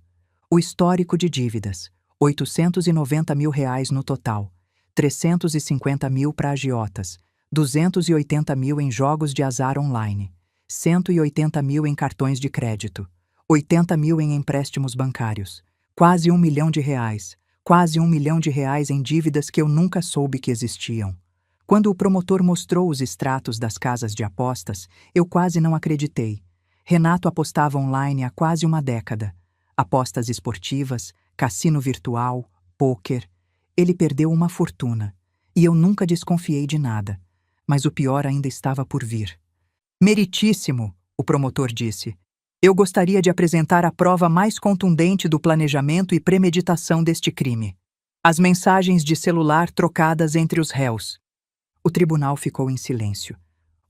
O histórico de dívidas, R$ 890 mil no total, 350 mil para agiotas, 280 mil em jogos de azar online, 180 mil em cartões de crédito, 80 mil em empréstimos bancários, quase R$ 1 milhão, quase R$ 1 milhão em dívidas que eu nunca soube que existiam. Quando o promotor mostrou os extratos das casas de apostas, eu quase não acreditei. Renato apostava online há quase uma década. Apostas esportivas, cassino virtual, pôquer. Ele perdeu uma fortuna. E eu nunca desconfiei de nada. Mas o pior ainda estava por vir. Meritíssimo, o promotor disse. Eu gostaria de apresentar a prova mais contundente do planejamento e premeditação deste crime. As mensagens de celular trocadas entre os réus. O tribunal ficou em silêncio.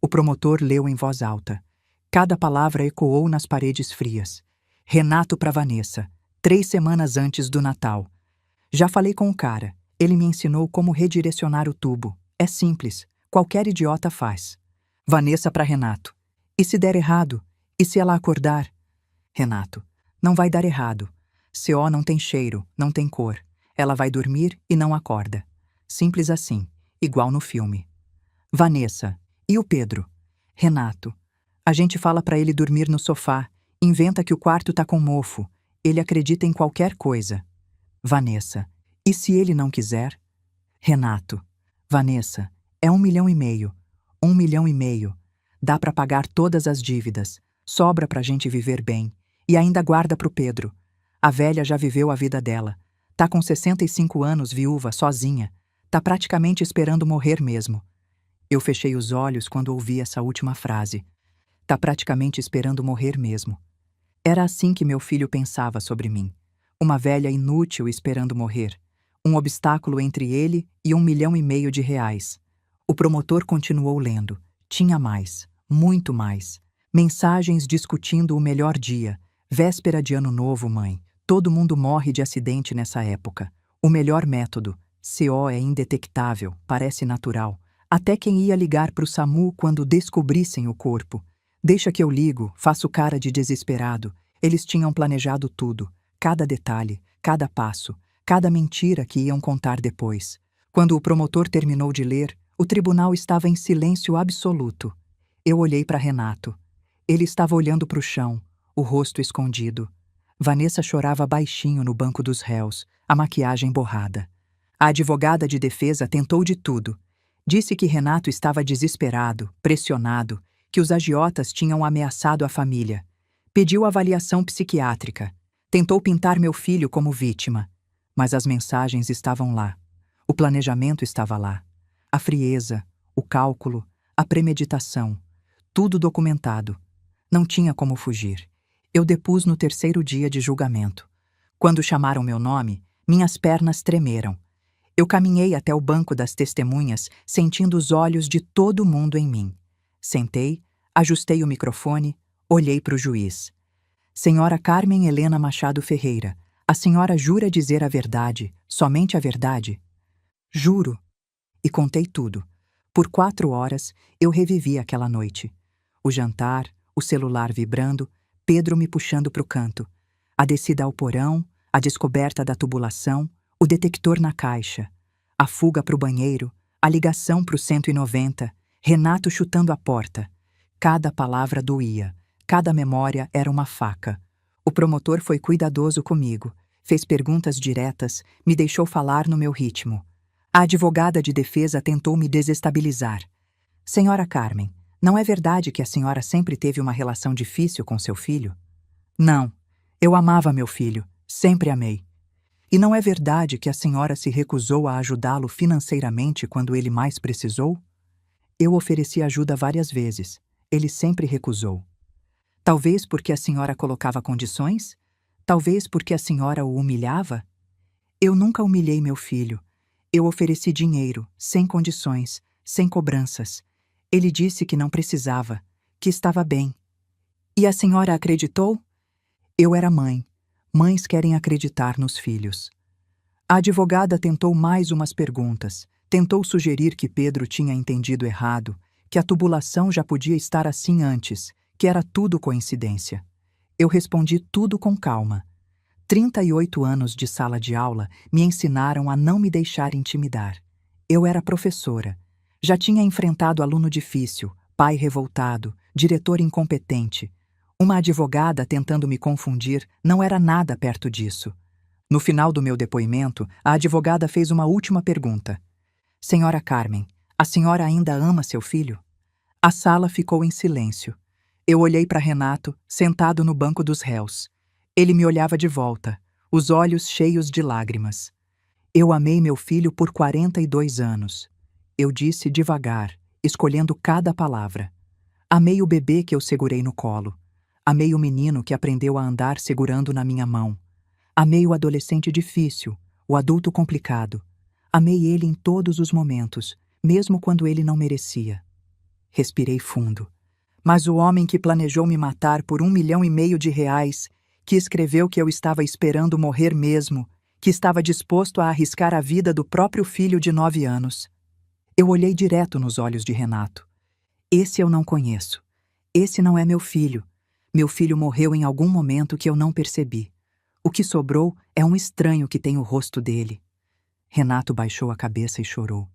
O promotor leu em voz alta. Cada palavra ecoou nas paredes frias. Renato para Vanessa, 3 semanas antes do Natal. Já falei com o cara. Ele me ensinou como redirecionar o tubo. É simples. Qualquer idiota faz. Vanessa para Renato. E se der errado? E se ela acordar? Renato. Não vai dar errado. CO não tem cheiro, não tem cor. Ela vai dormir e não acorda. Simples assim. Igual no filme. Vanessa. E o Pedro? Renato. A gente fala para ele dormir no sofá. Inventa que o quarto tá com mofo. Ele acredita em qualquer coisa. Vanessa. E se ele não quiser? Renato. Vanessa. É 1,5 milhão. 1,5 milhão. Dá para pagar todas as dívidas. Sobra pra gente viver bem. E ainda guarda pro Pedro. A velha já viveu a vida dela. Tá com 65 anos, viúva, sozinha. Tá praticamente esperando morrer mesmo. Eu fechei os olhos quando ouvi essa última frase. Tá praticamente esperando morrer mesmo. Era assim que meu filho pensava sobre mim. Uma velha inútil esperando morrer. Um obstáculo entre ele e R$ 1,5 milhão. O promotor continuou lendo. Tinha mais, muito mais. Mensagens discutindo o melhor dia. Véspera de Ano Novo, mãe. Todo mundo morre de acidente nessa época. O melhor método. CO é indetectável, parece natural. Até quem ia ligar para o SAMU quando descobrissem o corpo. Deixa que eu ligo, faço cara de desesperado. Eles tinham planejado tudo. Cada detalhe, cada passo, cada mentira que iam contar depois. Quando o promotor terminou de ler, o tribunal estava em silêncio absoluto. Eu olhei para Renato. Ele estava olhando para o chão, o rosto escondido. Vanessa chorava baixinho no banco dos réus, a maquiagem borrada. A advogada de defesa tentou de tudo. Disse que Renato estava desesperado, pressionado, que os agiotas tinham ameaçado a família. Pediu avaliação psiquiátrica. Tentou pintar meu filho como vítima. Mas as mensagens estavam lá. O planejamento estava lá. A frieza, o cálculo, a premeditação. Tudo documentado. Não tinha como fugir. Eu depus no terceiro dia de julgamento. Quando chamaram meu nome, minhas pernas tremeram. Eu caminhei até o banco das testemunhas, sentindo os olhos de todo mundo em mim. Sentei, ajustei o microfone, olhei para o juiz. Senhora Carmen Helena Machado Ferreira, a senhora jura dizer a verdade, somente a verdade? Juro. E contei tudo. Por 4 horas, eu revivi aquela noite. O jantar, o celular vibrando, Pedro me puxando para o canto. A descida ao porão, a descoberta da tubulação, o detector na caixa, a fuga para o banheiro, a ligação para o 190, Renato chutando a porta. Cada palavra doía, cada memória era uma faca. O promotor foi cuidadoso comigo, fez perguntas diretas, me deixou falar no meu ritmo. A advogada de defesa tentou me desestabilizar. Senhora Carmen, não é verdade que a senhora sempre teve uma relação difícil com seu filho? Não. Eu amava meu filho, sempre amei. E não é verdade que a senhora se recusou a ajudá-lo financeiramente quando ele mais precisou? Eu ofereci ajuda várias vezes. Ele sempre recusou. Talvez porque a senhora colocava condições? Talvez porque a senhora o humilhava? Eu nunca humilhei meu filho. Eu ofereci dinheiro, sem condições, sem cobranças. Ele disse que não precisava, que estava bem. E a senhora acreditou? Eu era mãe. Mães querem acreditar nos filhos. A advogada tentou mais umas perguntas. Tentou sugerir que Pedro tinha entendido errado, que a tubulação já podia estar assim antes, que era tudo coincidência. Eu respondi tudo com calma. 38 anos de sala de aula me ensinaram a não me deixar intimidar. Eu era professora. Já tinha enfrentado aluno difícil, pai revoltado, diretor incompetente. Uma advogada tentando me confundir não era nada perto disso. No final do meu depoimento, a advogada fez uma última pergunta. Senhora Carmen, a senhora ainda ama seu filho? A sala ficou em silêncio. Eu olhei para Renato, sentado no banco dos réus. Ele me olhava de volta, os olhos cheios de lágrimas. Eu amei meu filho por 42 anos. Eu disse devagar, escolhendo cada palavra. Amei o bebê que eu segurei no colo. Amei o menino que aprendeu a andar segurando na minha mão. Amei o adolescente difícil, o adulto complicado. Amei ele em todos os momentos, mesmo quando ele não merecia. Respirei fundo. Mas o homem que planejou me matar por R$1,5 milhão, que escreveu que eu estava esperando morrer mesmo, que estava disposto a arriscar a vida do próprio filho de 9 anos. Eu olhei direto nos olhos de Renato. Esse eu não conheço. Esse não é meu filho. Meu filho morreu em algum momento que eu não percebi. O que sobrou é um estranho que tem o rosto dele. Renato baixou a cabeça e chorou.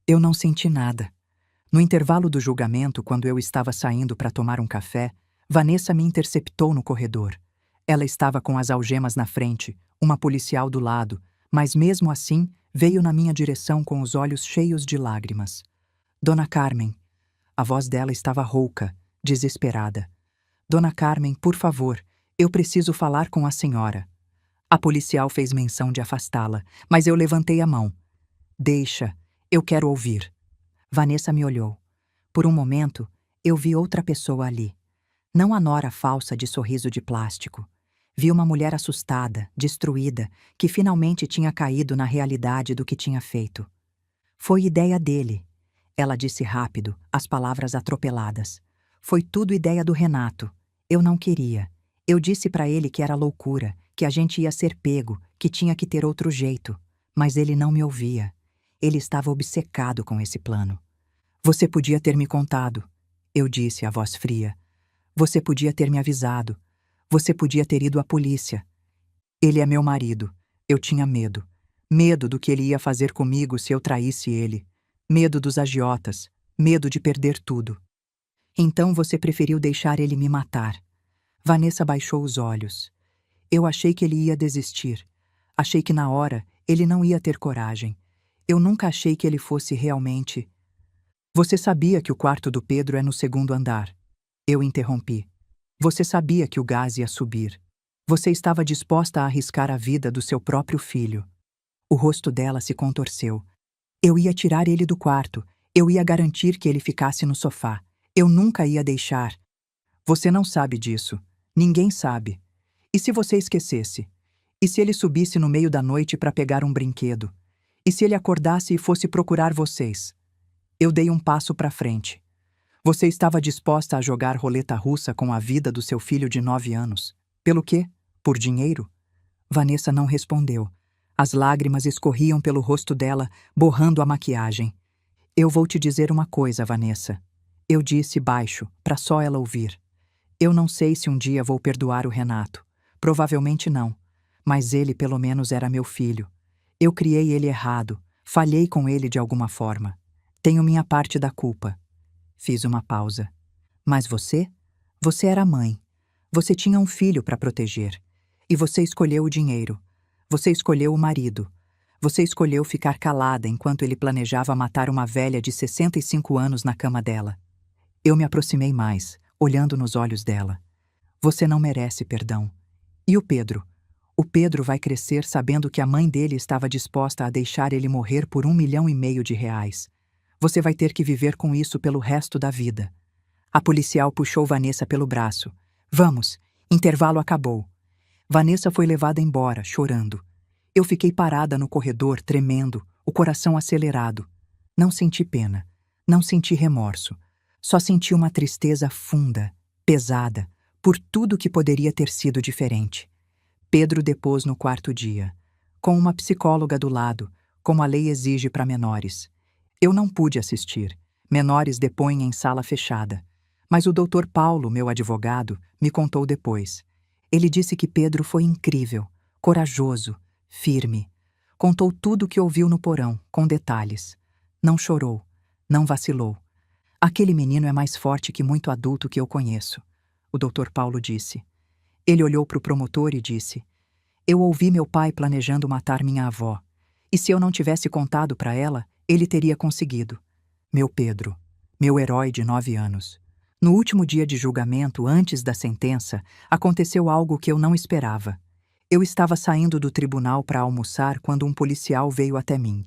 Eu não senti nada. No intervalo do julgamento, quando eu estava saindo para tomar um café, Vanessa me interceptou no corredor. Ela estava com as algemas na frente, uma policial do lado, mas mesmo assim veio na minha direção com os olhos cheios de lágrimas. Dona Carmen. A voz dela estava rouca, desesperada. Dona Carmen, por favor, eu preciso falar com a senhora. A policial fez menção de afastá-la, mas eu levantei a mão. Deixa, eu quero ouvir. Vanessa me olhou. Por um momento, eu vi outra pessoa ali. Não a nora falsa de sorriso de plástico. Vi uma mulher assustada, destruída, que finalmente tinha caído na realidade do que tinha feito. Foi ideia dele. Ela disse rápido, as palavras atropeladas. Foi tudo ideia do Renato. Eu não queria. Eu disse para ele que era loucura, que a gente ia ser pego, que tinha que ter outro jeito. Mas ele não me ouvia. Ele estava obcecado com esse plano. Você podia ter me contado, eu disse, a voz fria. Você podia ter me avisado. Você podia ter ido à polícia. Ele é meu marido. Eu tinha medo. Medo do que ele ia fazer comigo se eu traísse ele. Medo dos agiotas. Medo de perder tudo. Então você preferiu deixar ele me matar. Vanessa baixou os olhos. Eu achei que ele ia desistir. Achei que na hora ele não ia ter coragem. Eu nunca achei que ele fosse realmente... Você sabia que o quarto do Pedro é no segundo andar. Eu interrompi. Você sabia que o gás ia subir. Você estava disposta a arriscar a vida do seu próprio filho. O rosto dela se contorceu. Eu ia tirar ele do quarto. Eu ia garantir que ele ficasse no sofá. Eu nunca ia deixar. Você não sabe disso. Ninguém sabe. E se você esquecesse? E se ele subisse no meio da noite para pegar um brinquedo? E se ele acordasse e fosse procurar vocês? Eu dei um passo para frente. Você estava disposta a jogar roleta russa com a vida do seu filho de 9 anos. Pelo quê? Por dinheiro? Vanessa não respondeu. As lágrimas escorriam pelo rosto dela, borrando a maquiagem. Eu vou te dizer uma coisa, Vanessa. Eu disse baixo, para só ela ouvir. Eu não sei se um dia vou perdoar o Renato. Provavelmente não. Mas ele pelo menos era meu filho. Eu criei ele errado. Falhei com ele de alguma forma. Tenho minha parte da culpa. Fiz uma pausa. Mas você? Você era mãe. Você tinha um filho para proteger. E você escolheu o dinheiro. Você escolheu o marido. Você escolheu ficar calada enquanto ele planejava matar uma velha de 65 anos na cama dela. Eu me aproximei mais, olhando nos olhos dela. Você não merece perdão. E o Pedro? O Pedro vai crescer sabendo que a mãe dele estava disposta a deixar ele morrer por R$1,5 milhão. Você vai ter que viver com isso pelo resto da vida. A policial puxou Vanessa pelo braço. Vamos, intervalo acabou. Vanessa foi levada embora, chorando. Eu fiquei parada no corredor, tremendo, o coração acelerado. Não senti pena, não senti remorso. Só senti uma tristeza funda, pesada, por tudo que poderia ter sido diferente. Pedro depôs no quarto dia, com uma psicóloga do lado, como a lei exige para menores. Eu não pude assistir. Menores depõem em sala fechada. Mas o Dr. Paulo, meu advogado, me contou depois. Ele disse que Pedro foi incrível, corajoso, firme. Contou tudo o que ouviu no porão, com detalhes. Não chorou, não vacilou. Aquele menino é mais forte que muito adulto que eu conheço, o Dr. Paulo disse. Ele olhou para o promotor e disse: Eu ouvi meu pai planejando matar minha avó. E se eu não tivesse contado para ela, ele teria conseguido. Meu Pedro, meu herói de 9 anos. No último dia de julgamento, antes da sentença, aconteceu algo que eu não esperava. Eu estava saindo do tribunal para almoçar quando um policial veio até mim.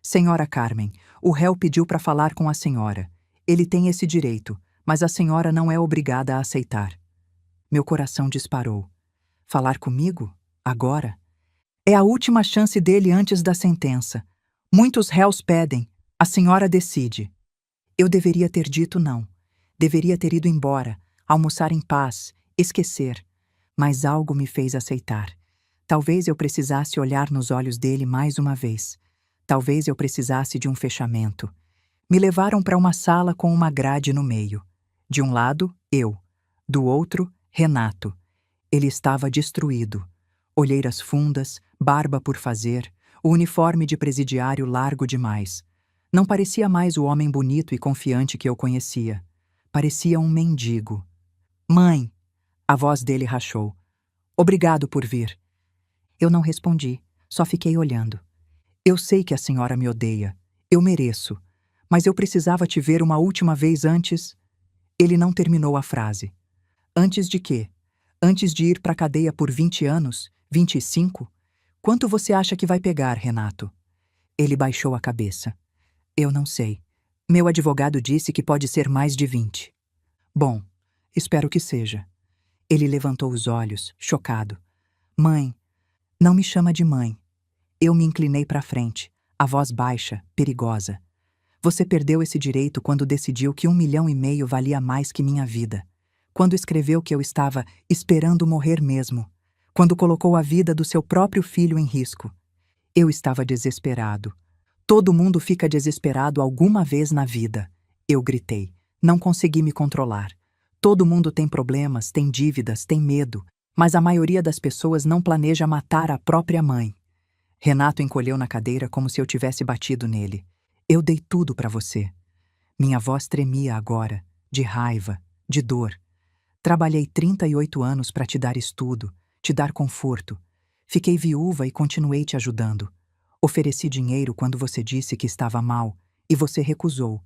Senhora Carmen, o réu pediu para falar com a senhora. Ele tem esse direito, mas a senhora não é obrigada a aceitar. Meu coração disparou. Falar comigo? Agora? É a última chance dele antes da sentença. Muitos réus pedem. A senhora decide. Eu deveria ter dito não. Deveria ter ido embora, almoçar em paz, esquecer. Mas algo me fez aceitar. Talvez eu precisasse olhar nos olhos dele mais uma vez. Talvez eu precisasse de um fechamento. Me levaram para uma sala com uma grade no meio. De um lado, eu. Do outro, Renato. Ele estava destruído. Olheiras fundas, barba por fazer, o uniforme de presidiário largo demais. Não parecia mais o homem bonito e confiante que eu conhecia. Parecia um mendigo. Mãe! A voz dele rachou. Obrigado por vir. Eu não respondi, só fiquei olhando. Eu sei que a senhora me odeia. Eu mereço. Mas eu precisava te ver uma última vez antes... Ele não terminou a frase. Antes de quê? Antes de ir para a cadeia por 20 anos? 25? Quanto você acha que vai pegar, Renato? Ele baixou a cabeça. Eu não sei. Meu advogado disse que pode ser mais de 20. Bom, espero que seja. Ele levantou os olhos, chocado. Mãe, não me chama de mãe. Eu me inclinei para frente, a voz baixa, perigosa. Você perdeu esse direito quando decidiu que 1,5 milhão valia mais que minha vida. Quando escreveu que eu estava esperando morrer mesmo. Quando colocou a vida do seu próprio filho em risco. Eu estava desesperado. Todo mundo fica desesperado alguma vez na vida. Eu gritei. Não consegui me controlar. Todo mundo tem problemas, tem dívidas, tem medo, mas a maioria das pessoas não planeja matar a própria mãe. Renato encolheu na cadeira como se eu tivesse batido nele. Eu dei tudo para você. Minha voz tremia agora, de raiva, de dor. Trabalhei 38 anos para te dar estudo, te dar conforto. Fiquei viúva e continuei te ajudando. Ofereci dinheiro quando você disse que estava mal, e você recusou,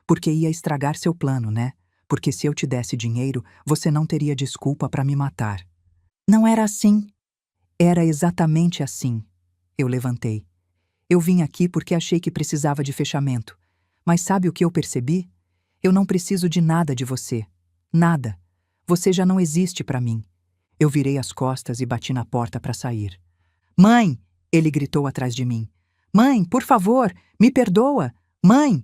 porque ia estragar seu plano, né? Porque se eu te desse dinheiro, você não teria desculpa para me matar. Não era assim. Era exatamente assim. Eu levantei. Eu vim aqui porque achei que precisava de fechamento. Mas sabe o que eu percebi? Eu não preciso de nada de você. Nada. Você já não existe para mim. Eu virei as costas e bati na porta para sair. Mãe! Ele gritou atrás de mim. Mãe, por favor, me perdoa! Mãe!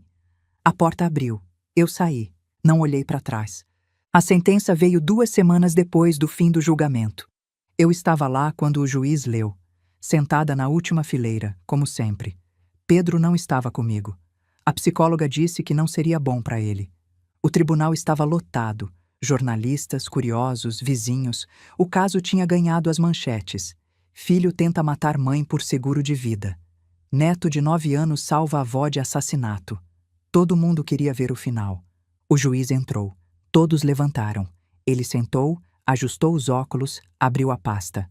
A porta abriu. Eu saí. Não olhei para trás. A sentença veio 2 semanas depois do fim do julgamento. Eu estava lá quando o juiz leu, sentada na última fileira, como sempre. Pedro não estava comigo. A psicóloga disse que não seria bom para ele. O tribunal estava lotado. Jornalistas, curiosos, vizinhos. O caso tinha ganhado as manchetes. Filho tenta matar mãe por seguro de vida. Neto de 9 anos salva a avó de assassinato. Todo mundo queria ver o final. O juiz entrou. Todos levantaram. Ele sentou, ajustou os óculos, abriu a pasta.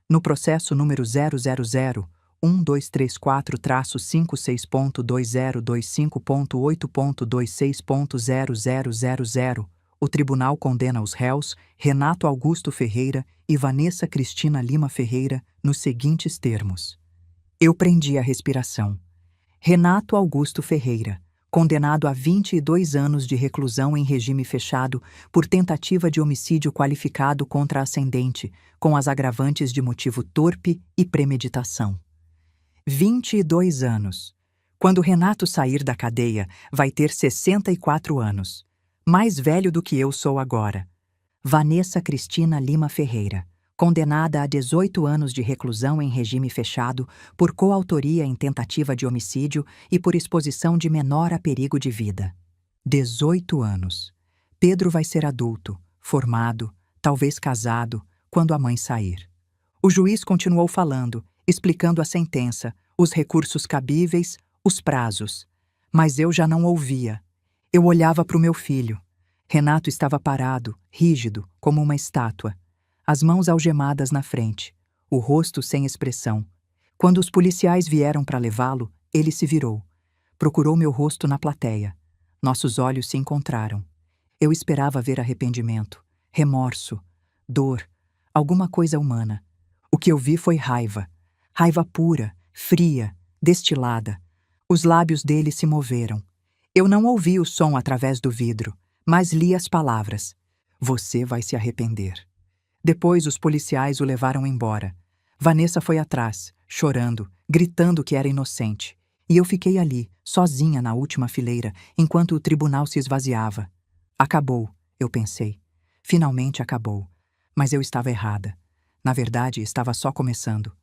No processo número 000-1234-56.2025.8.26.0000, o tribunal condena os réus Renato Augusto Ferreira e Vanessa Cristina Lima Ferreira nos seguintes termos. Eu prendi a respiração. Renato Augusto Ferreira, condenado a 22 anos de reclusão em regime fechado por tentativa de homicídio qualificado contra ascendente, com as agravantes de motivo torpe e premeditação. 22 anos. Quando Renato sair da cadeia, vai ter 64 anos. Mais velho do que eu sou agora. Vanessa Cristina Lima Ferreira, condenada a 18 anos de reclusão em regime fechado por coautoria em tentativa de homicídio e por exposição de menor a perigo de vida. 18 anos. Pedro vai ser adulto, formado, talvez casado, quando a mãe sair. O juiz continuou falando, explicando a sentença, os recursos cabíveis, os prazos. Mas eu já não ouvia. Eu olhava para o meu filho. Renato estava parado, rígido, como uma estátua. As mãos algemadas na frente, o rosto sem expressão. Quando os policiais vieram para levá-lo, ele se virou. Procurou meu rosto na plateia. Nossos olhos se encontraram. Eu esperava ver arrependimento, remorso, dor, alguma coisa humana. O que eu vi foi raiva. Raiva pura, fria, destilada. Os lábios dele se moveram. Eu não ouvi o som através do vidro, mas li as palavras. Você vai se arrepender. Depois os policiais o levaram embora. Vanessa foi atrás, chorando, gritando que era inocente. E eu fiquei ali, sozinha na última fileira, enquanto o tribunal se esvaziava. Acabou, eu pensei. Finalmente acabou. Mas eu estava errada. Na verdade, estava só começando.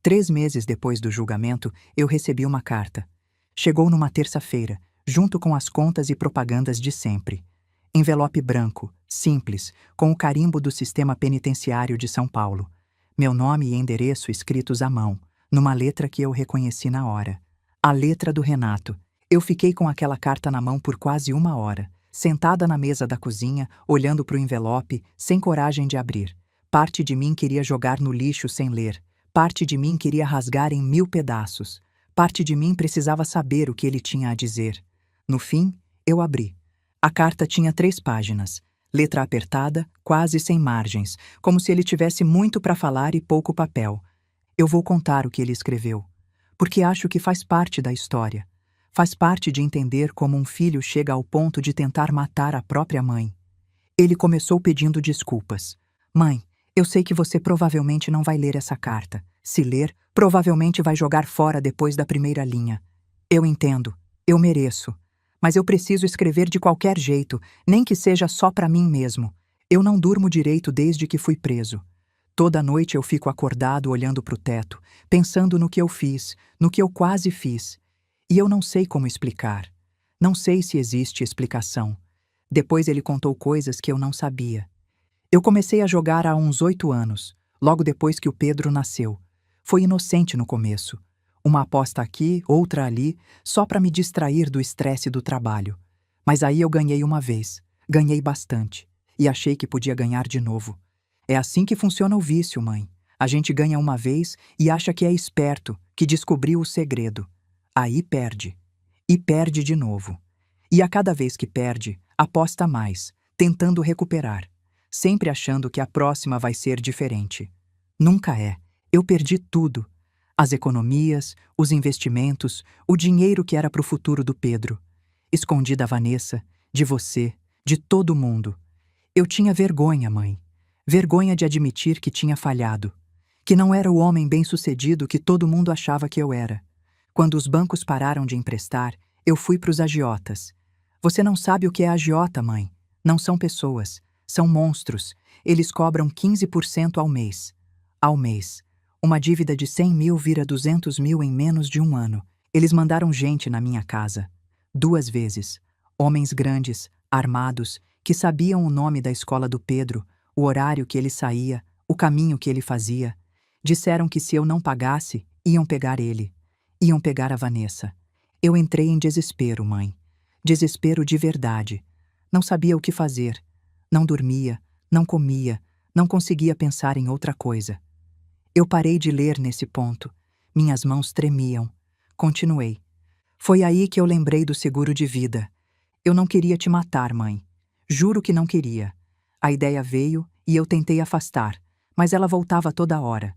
3 meses depois do julgamento, eu recebi uma carta. Chegou numa terça-feira, junto com as contas e propagandas de sempre. Envelope branco, simples, com o carimbo do sistema penitenciário de São Paulo. Meu nome e endereço escritos à mão, numa letra que eu reconheci na hora. A letra do Renato. Eu fiquei com aquela carta na mão por quase 1 hora, sentada na mesa da cozinha, olhando para o envelope, sem coragem de abrir. Parte de mim queria jogar no lixo sem ler. Parte de mim queria rasgar em 1000 pedaços. Parte de mim precisava saber o que ele tinha a dizer. No fim, eu abri. A carta tinha 3 páginas, letra apertada, quase sem margens, como se ele tivesse muito para falar e pouco papel. Eu vou contar o que ele escreveu, porque acho que faz parte da história. Faz parte de entender como um filho chega ao ponto de tentar matar a própria mãe. Ele começou pedindo desculpas. Mãe, eu sei que você provavelmente não vai ler essa carta. Se ler, provavelmente vai jogar fora depois da primeira linha. Eu entendo. Eu mereço. Mas eu preciso escrever de qualquer jeito, nem que seja só para mim mesmo. Eu não durmo direito desde que fui preso. Toda noite eu fico acordado olhando para o teto, pensando no que eu fiz, no que eu quase fiz. E eu não sei como explicar. Não sei se existe explicação. Depois ele contou coisas que eu não sabia. Eu comecei a jogar há uns 8 anos, logo depois que o Pedro nasceu. Foi inocente no começo. Uma aposta aqui, outra ali, só para me distrair do estresse do trabalho. Mas aí eu ganhei uma vez, ganhei bastante, e achei que podia ganhar de novo. É assim que funciona o vício, mãe. A gente ganha uma vez e acha que é esperto, que descobriu o segredo. Aí perde. E perde de novo. E a cada vez que perde, aposta mais, tentando recuperar, sempre achando que a próxima vai ser diferente. Nunca é. Eu perdi tudo. As economias, os investimentos, o dinheiro que era para o futuro do Pedro. Escondi da Vanessa, de você, de todo mundo. Eu tinha vergonha, mãe. Vergonha de admitir que tinha falhado. Que não era o homem bem-sucedido que todo mundo achava que eu era. Quando os bancos pararam de emprestar, eu fui para os agiotas. Você não sabe o que é agiota, mãe. Não são pessoas. São monstros. Eles cobram 15% ao mês. Ao mês. Uma dívida de 100 mil vira 200 mil em menos de um ano. Eles mandaram gente na minha casa. 2 vezes. Homens grandes, armados, que sabiam o nome da escola do Pedro, o horário que ele saía, o caminho que ele fazia. Disseram que se eu não pagasse, iam pegar ele. Iam pegar a Vanessa. Eu entrei em desespero, mãe. Desespero de verdade. Não sabia o que fazer. Não dormia, não comia, não conseguia pensar em outra coisa. Eu parei de ler nesse ponto. Minhas mãos tremiam. Continuei. Foi aí que eu lembrei do seguro de vida. Eu não queria te matar, mãe. Juro que não queria. A ideia veio e eu tentei afastar, mas ela voltava toda hora.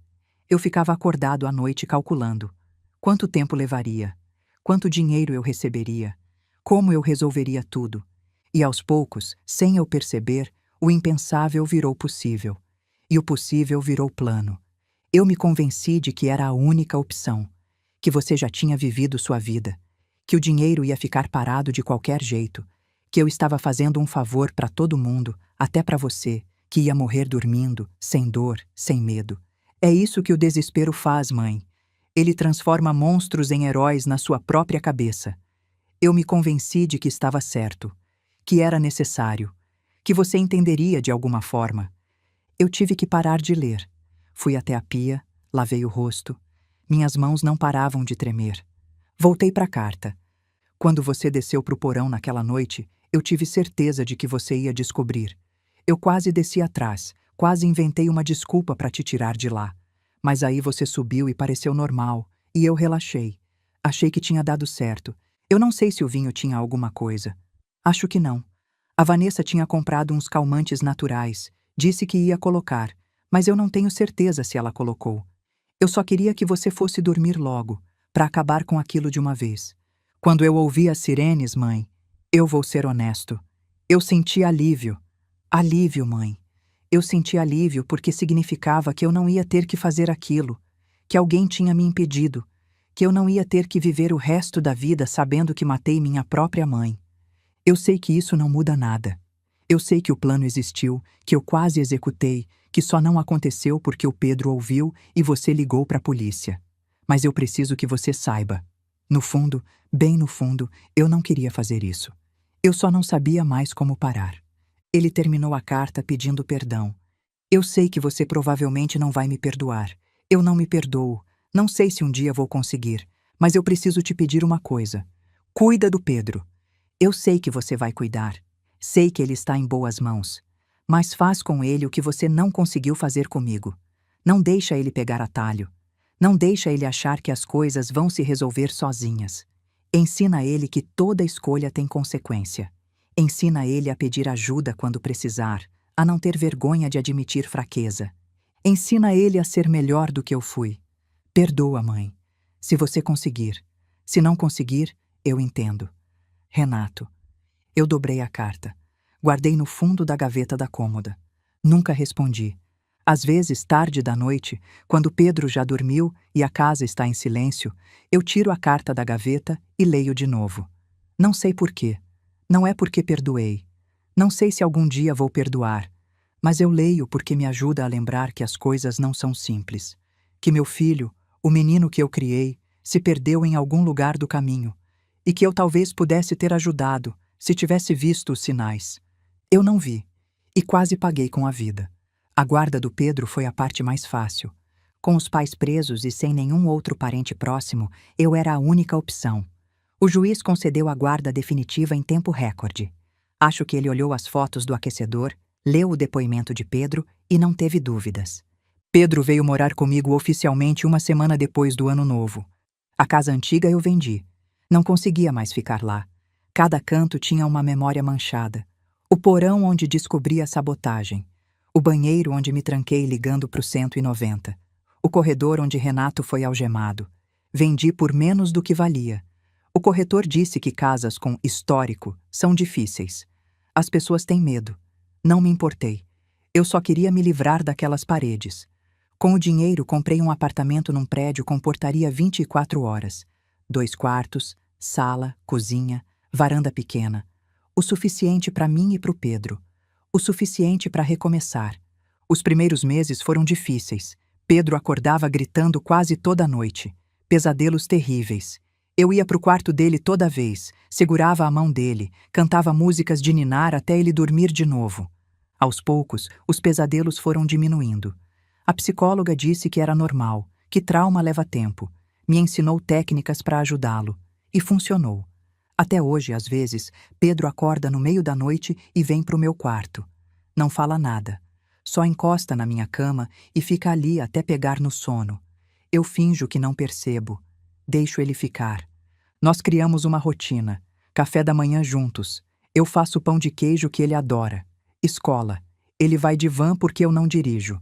Eu ficava acordado à noite calculando. Quanto tempo levaria? Quanto dinheiro eu receberia? Como eu resolveria tudo? E aos poucos, sem eu perceber, o impensável virou possível. E o possível virou plano. Eu me convenci de que era a única opção, que você já tinha vivido sua vida, que o dinheiro ia ficar parado de qualquer jeito, que eu estava fazendo um favor para todo mundo, até para você, que ia morrer dormindo, sem dor, sem medo. É isso que o desespero faz, mãe. Ele transforma monstros em heróis na sua própria cabeça. Eu me convenci de que estava certo, que era necessário, que você entenderia de alguma forma. Eu tive que parar de ler. Fui até a pia, lavei o rosto. Minhas mãos não paravam de tremer. Voltei para a carta. Quando você desceu para o porão naquela noite, eu tive certeza de que você ia descobrir. Eu quase desci atrás, quase inventei uma desculpa para te tirar de lá. Mas aí você subiu e pareceu normal, e eu relaxei. Achei que tinha dado certo. Eu não sei se o vinho tinha alguma coisa. Acho que não. A Vanessa tinha comprado uns calmantes naturais. Disse que ia colocar, mas eu não tenho certeza se ela colocou. Eu só queria que você fosse dormir logo, para acabar com aquilo de uma vez. Quando eu ouvi as sirenes, mãe, eu vou ser honesto. Eu senti alívio. Alívio, mãe. Eu senti alívio porque significava que eu não ia ter que fazer aquilo, que alguém tinha me impedido, que eu não ia ter que viver o resto da vida sabendo que matei minha própria mãe. Eu sei que isso não muda nada. Eu sei que o plano existiu, que eu quase executei, que só não aconteceu porque o Pedro ouviu e você ligou para a polícia. Mas eu preciso que você saiba. No fundo, bem no fundo, eu não queria fazer isso. Eu só não sabia mais como parar. Ele terminou a carta pedindo perdão. Eu sei que você provavelmente não vai me perdoar. Eu não me perdoo. Não sei se um dia vou conseguir, mas eu preciso te pedir uma coisa. Cuida do Pedro. Eu sei que você vai cuidar. Sei que ele está em boas mãos. Mas faz com ele o que você não conseguiu fazer comigo. Não deixa ele pegar atalho. Não deixa ele achar que as coisas vão se resolver sozinhas. Ensina ele que toda escolha tem consequência. Ensina ele a pedir ajuda quando precisar, a não ter vergonha de admitir fraqueza. Ensina ele a ser melhor do que eu fui. Perdoa, mãe. Se você conseguir. Se não conseguir, eu entendo. Renato. Eu dobrei a carta. Guardei no fundo da gaveta da cômoda. Nunca respondi. Às vezes, tarde da noite, quando Pedro já dormiu e a casa está em silêncio, eu tiro a carta da gaveta e leio de novo. Não sei por quê. Não é porque perdoei. Não sei se algum dia vou perdoar. Mas eu leio porque me ajuda a lembrar que as coisas não são simples. Que meu filho, o menino que eu criei, se perdeu em algum lugar do caminho. E que eu talvez pudesse ter ajudado, se tivesse visto os sinais. Eu não vi. E quase paguei com a vida. A guarda do Pedro foi a parte mais fácil. Com os pais presos e sem nenhum outro parente próximo, eu era a única opção. O juiz concedeu a guarda definitiva em tempo recorde. Acho que ele olhou as fotos do aquecedor, leu o depoimento de Pedro e não teve dúvidas. Pedro veio morar comigo oficialmente uma semana depois do Ano Novo. A casa antiga eu vendi. Não conseguia mais ficar lá. Cada canto tinha uma memória manchada. O porão onde descobri a sabotagem. O banheiro onde me tranquei ligando para o 190. O corredor onde Renato foi algemado. Vendi por menos do que valia. O corretor disse que casas com histórico são difíceis. As pessoas têm medo. Não me importei. Eu só queria me livrar daquelas paredes. Com o dinheiro, comprei um apartamento num prédio com portaria 24 horas. 2 quartos, sala, cozinha, varanda pequena. O suficiente para mim e para o Pedro. O suficiente para recomeçar. Os primeiros meses foram difíceis. Pedro acordava gritando quase toda noite. Pesadelos terríveis. Eu ia para o quarto dele toda vez, segurava a mão dele, cantava músicas de ninar até ele dormir de novo. Aos poucos, os pesadelos foram diminuindo. A psicóloga disse que era normal, que trauma leva tempo. Me ensinou técnicas para ajudá-lo. E funcionou. Até hoje, às vezes, Pedro acorda no meio da noite e vem para o meu quarto. Não fala nada. Só encosta na minha cama e fica ali até pegar no sono. Eu finjo que não percebo. Deixo ele ficar. Nós criamos uma rotina. Café da manhã juntos. Eu faço pão de queijo que ele adora. Escola. Ele vai de van porque eu não dirijo.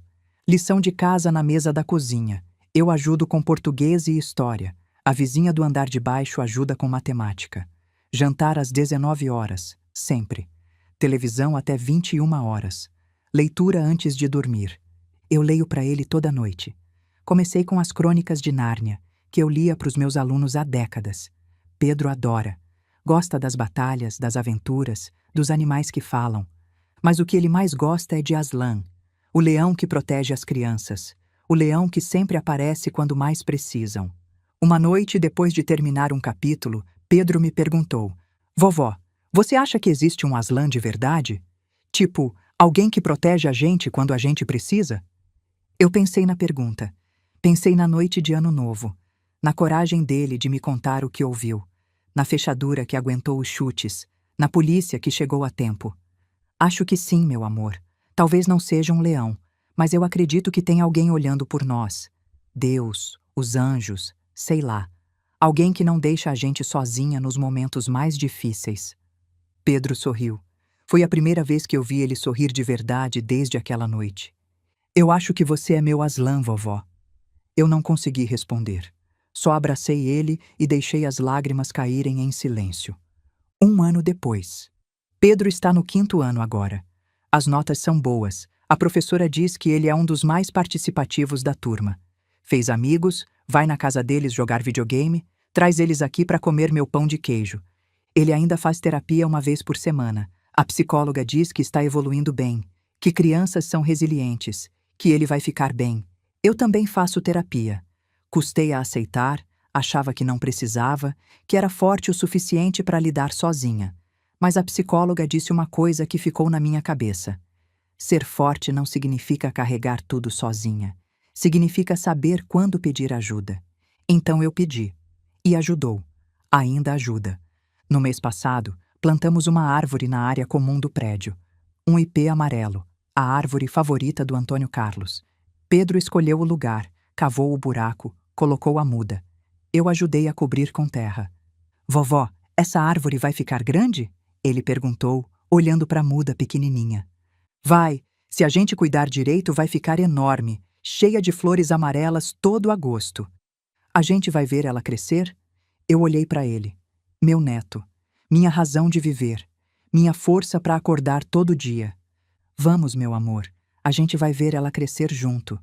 Lição de casa na mesa da cozinha. Eu ajudo com português e história. A vizinha do andar de baixo ajuda com matemática. Jantar às 19 horas, sempre. Televisão até 21 horas. Leitura antes de dormir. Eu leio para ele toda noite. Comecei com as Crônicas de Nárnia, que eu lia para os meus alunos há décadas. Pedro adora. Gosta das batalhas, das aventuras, dos animais que falam. Mas o que ele mais gosta é de Aslan, o leão que protege as crianças, o leão que sempre aparece quando mais precisam. Uma noite, depois de terminar um capítulo, Pedro me perguntou: Vovó, você acha que existe um Aslan de verdade? Tipo, alguém que protege a gente quando a gente precisa? Eu pensei na pergunta. Pensei na noite de Ano Novo. Na coragem dele de me contar o que ouviu, na fechadura que aguentou os chutes, na polícia que chegou a tempo. Acho que sim, meu amor. Talvez não seja um leão, mas eu acredito que tem alguém olhando por nós. Deus, os anjos, sei lá. Alguém que não deixa a gente sozinha nos momentos mais difíceis. Pedro sorriu. Foi a primeira vez que eu vi ele sorrir de verdade desde aquela noite. Eu acho que você é meu Aslan, vovó. Eu não consegui responder. Só abracei ele e deixei as lágrimas caírem em silêncio. 1 ano depois. Pedro está no 5º ano agora. As notas são boas. A professora diz que ele é um dos mais participativos da turma. Fez amigos, vai na casa deles jogar videogame, traz eles aqui para comer meu pão de queijo. Ele ainda faz terapia uma vez por semana. A psicóloga diz que está evoluindo bem, que crianças são resilientes, que ele vai ficar bem. Eu também faço terapia. Custei a aceitar, achava que não precisava, que era forte o suficiente para lidar sozinha. Mas a psicóloga disse uma coisa que ficou na minha cabeça. Ser forte não significa carregar tudo sozinha. Significa saber quando pedir ajuda. Então eu pedi. E ajudou. Ainda ajuda. No mês passado, plantamos uma árvore na área comum do prédio. Um ipê amarelo, a árvore favorita do Antônio Carlos. Pedro escolheu o lugar, cavou o buraco, colocou a muda. Eu ajudei a cobrir com terra. Vovó, essa árvore vai ficar grande? Ele perguntou, olhando para a muda pequenininha. Vai, se a gente cuidar direito vai ficar enorme, cheia de flores amarelas todo agosto. A gente vai ver ela crescer? Eu olhei para ele. Meu neto. Minha razão de viver. Minha força para acordar todo dia. Vamos, meu amor. A gente vai ver ela crescer junto.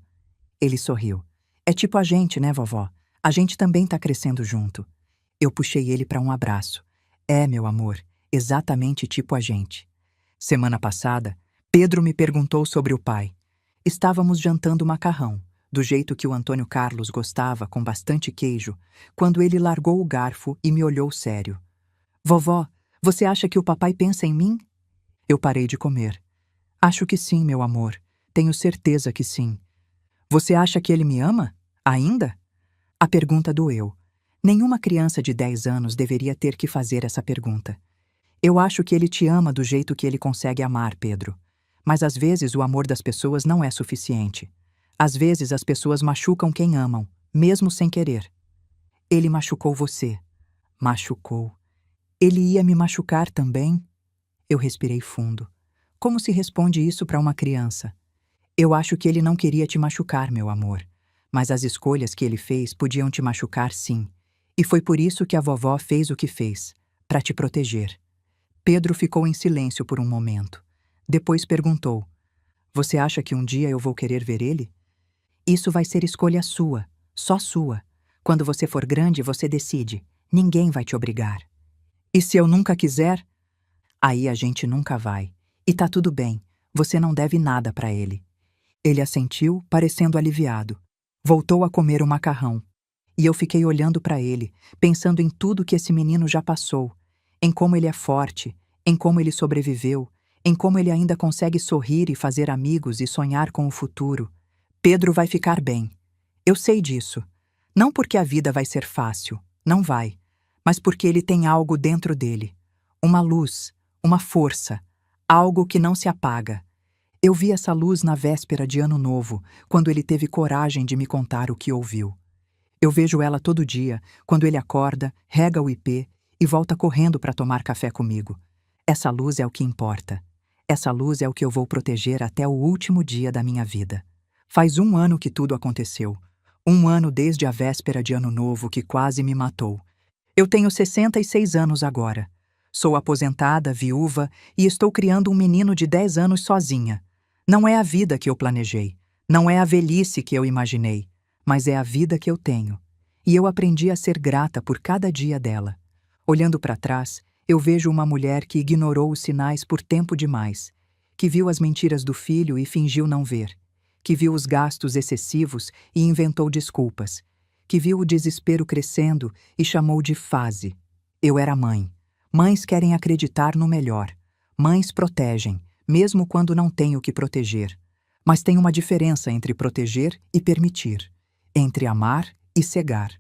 Ele sorriu. É tipo a gente, né, vovó? A gente também tá crescendo junto. Eu puxei ele para um abraço. É, meu amor, exatamente tipo a gente. Semana passada, Pedro me perguntou sobre o pai. Estávamos jantando macarrão, do jeito que o Antônio Carlos gostava, com bastante queijo, quando ele largou o garfo e me olhou sério. Vovó, você acha que o papai pensa em mim? Eu parei de comer. Acho que sim, meu amor. Tenho certeza que sim. Você acha que ele me ama? Ainda? A pergunta doeu. Nenhuma criança de 10 anos deveria ter que fazer essa pergunta. Eu acho que ele te ama do jeito que ele consegue amar, Pedro. Mas às vezes o amor das pessoas não é suficiente. Às vezes as pessoas machucam quem amam, mesmo sem querer. Ele machucou você. Machucou. Ele ia me machucar também? Eu respirei fundo. Como se responde isso para uma criança? Eu acho que ele não queria te machucar, meu amor. Mas as escolhas que ele fez podiam te machucar, sim. E foi por isso que a vovó fez o que fez, para te proteger. Pedro ficou em silêncio por um momento. Depois perguntou: Você acha que um dia eu vou querer ver ele? Isso vai ser escolha sua, só sua. Quando você for grande, você decide. Ninguém vai te obrigar. E se eu nunca quiser? Aí a gente nunca vai. E tá tudo bem, você não deve nada para ele. Ele assentiu, parecendo aliviado. Voltou a comer o macarrão. E eu fiquei olhando para ele, pensando em tudo que esse menino já passou, em como ele é forte, em como ele sobreviveu, em como ele ainda consegue sorrir e fazer amigos e sonhar com o futuro. Pedro vai ficar bem. Eu sei disso. Não porque a vida vai ser fácil, não vai, mas porque ele tem algo dentro dele. Uma luz, uma força, algo que não se apaga. Eu vi essa luz na véspera de Ano Novo, quando ele teve coragem de me contar o que ouviu. Eu vejo ela todo dia, quando ele acorda, rega o ipê e volta correndo para tomar café comigo. Essa luz é o que importa. Essa luz é o que eu vou proteger até o último dia da minha vida. Faz 1 ano que tudo aconteceu. 1 ano desde a véspera de Ano Novo que quase me matou. Eu tenho 66 anos agora. Sou aposentada, viúva e estou criando um menino de 10 anos sozinha. Não é a vida que eu planejei. Não é a velhice que eu imaginei. Mas é a vida que eu tenho. E eu aprendi a ser grata por cada dia dela. Olhando para trás, eu vejo uma mulher que ignorou os sinais por tempo demais, que viu as mentiras do filho e fingiu não ver, que viu os gastos excessivos e inventou desculpas, que viu o desespero crescendo e chamou de fase. Eu era mãe. Mães querem acreditar no melhor. Mães protegem, mesmo quando não têm o que proteger. Mas tem uma diferença entre proteger e permitir. Entre amar e cegar.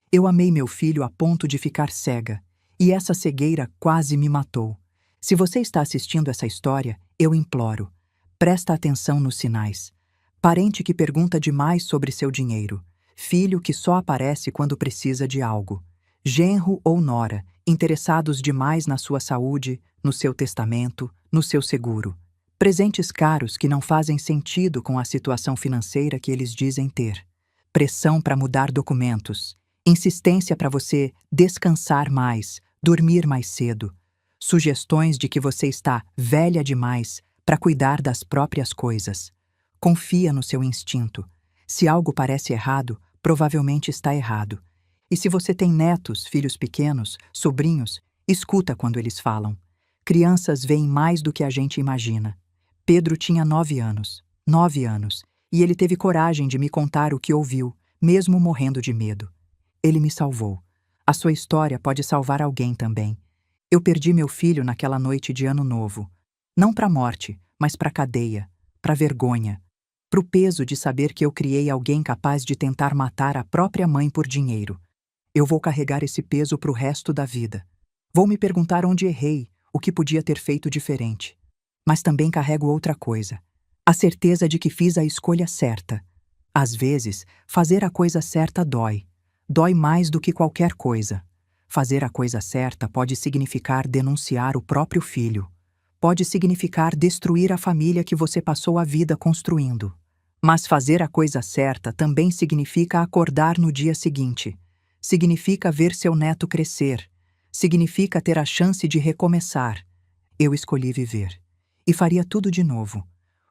Eu amei meu filho a ponto de ficar cega, e essa cegueira quase me matou. Se você está assistindo essa história, eu imploro, presta atenção nos sinais. Parente que pergunta demais sobre seu dinheiro. Filho que só aparece quando precisa de algo. Genro ou nora, interessados demais na sua saúde, no seu testamento, no seu seguro. Presentes caros que não fazem sentido com a situação financeira que eles dizem ter. Pressão para mudar documentos, insistência para você descansar mais, dormir mais cedo, sugestões de que você está velha demais para cuidar das próprias coisas. Confia no seu instinto. Se algo parece errado, provavelmente está errado. E se você tem netos, filhos pequenos, sobrinhos, escuta quando eles falam. Crianças veem mais do que a gente imagina. Pedro tinha 9 anos. 9 anos. E ele teve coragem de me contar o que ouviu, mesmo morrendo de medo. Ele me salvou. A sua história pode salvar alguém também. Eu perdi meu filho naquela noite de Ano Novo. Não para a morte, mas para a cadeia, para a vergonha, para o peso de saber que eu criei alguém capaz de tentar matar a própria mãe por dinheiro. Eu vou carregar esse peso para o resto da vida. Vou me perguntar onde errei, o que podia ter feito diferente. Mas também carrego outra coisa. A certeza de que fiz a escolha certa. Às vezes, fazer a coisa certa dói. Dói mais do que qualquer coisa. Fazer a coisa certa pode significar denunciar o próprio filho. Pode significar destruir a família que você passou a vida construindo. Mas fazer a coisa certa também significa acordar no dia seguinte. Significa ver seu neto crescer. Significa ter a chance de recomeçar. Eu escolhi viver. E faria tudo de novo.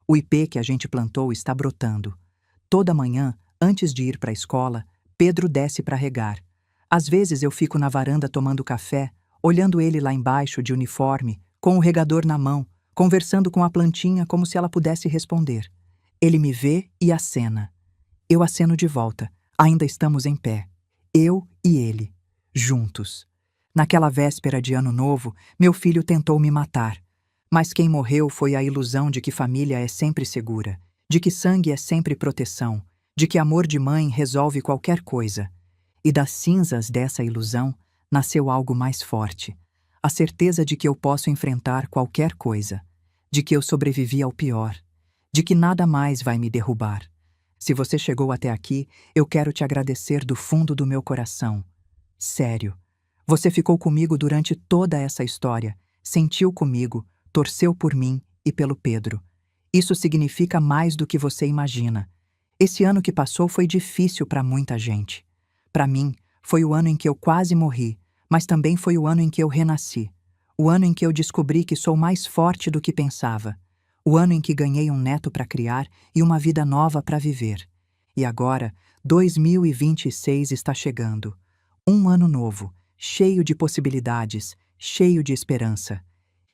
O ipê que a gente plantou está brotando. Toda manhã, antes de ir para a escola, Pedro desce para regar. Às vezes eu fico na varanda tomando café, olhando ele lá embaixo de uniforme, com o regador na mão, conversando com a plantinha como se ela pudesse responder. Ele me vê e acena. Eu aceno de volta. Ainda estamos em pé. Eu e ele, juntos. Naquela véspera de Ano Novo, meu filho tentou me matar. Mas quem morreu foi a ilusão de que família é sempre segura, de que sangue é sempre proteção, de que amor de mãe resolve qualquer coisa. E das cinzas dessa ilusão nasceu algo mais forte, a certeza de que eu posso enfrentar qualquer coisa, de que eu sobrevivi ao pior, de que nada mais vai me derrubar. Se você chegou até aqui, eu quero te agradecer do fundo do meu coração. Sério. Você ficou comigo durante toda essa história, sentiu comigo, torceu por mim e pelo Pedro. Isso significa mais do que você imagina. Esse ano que passou foi difícil para muita gente. Para mim, foi o ano em que eu quase morri, mas também foi o ano em que eu renasci. O ano em que eu descobri que sou mais forte do que pensava. O ano em que ganhei um neto para criar e uma vida nova para viver. E agora, 2026 está chegando. Um ano novo, cheio de possibilidades, cheio de esperança.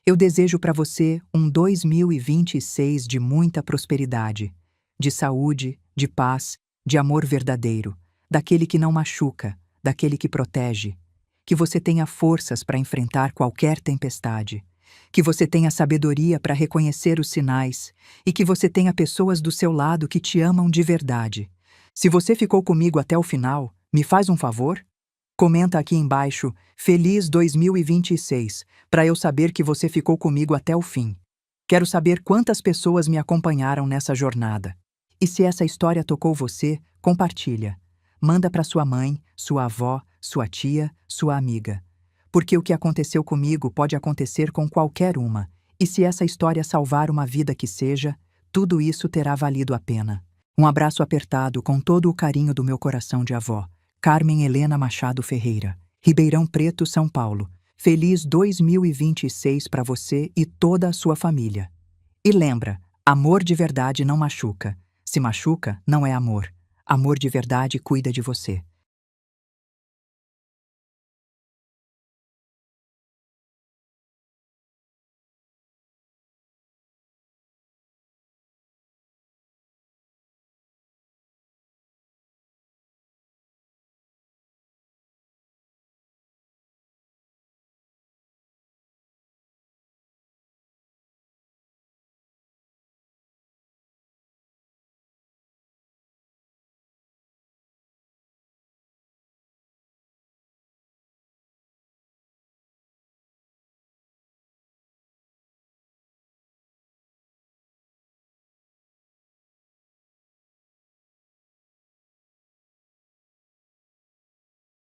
Eu desejo para você um 2026 de muita prosperidade, de saúde, de paz, de amor verdadeiro, daquele que não machuca, daquele que protege. Que você tenha forças para enfrentar qualquer tempestade. Que você tenha sabedoria para reconhecer os sinais e que você tenha pessoas do seu lado que te amam de verdade. Se você ficou comigo até o final, me faz um favor? Comenta aqui embaixo, Feliz 2026, para eu saber que você ficou comigo até o fim. Quero saber quantas pessoas me acompanharam nessa jornada. E se essa história tocou você, compartilha. Manda para sua mãe, sua avó, sua tia, sua amiga. Porque o que aconteceu comigo pode acontecer com qualquer uma, e se essa história salvar uma vida que seja, tudo isso terá valido a pena. Um abraço apertado com todo o carinho do meu coração de avó. Carmen Helena Machado Ferreira, Ribeirão Preto, São Paulo. Feliz 2026 para você e toda a sua família. E lembra, amor de verdade não machuca. Se machuca, não é amor. Amor de verdade cuida de você.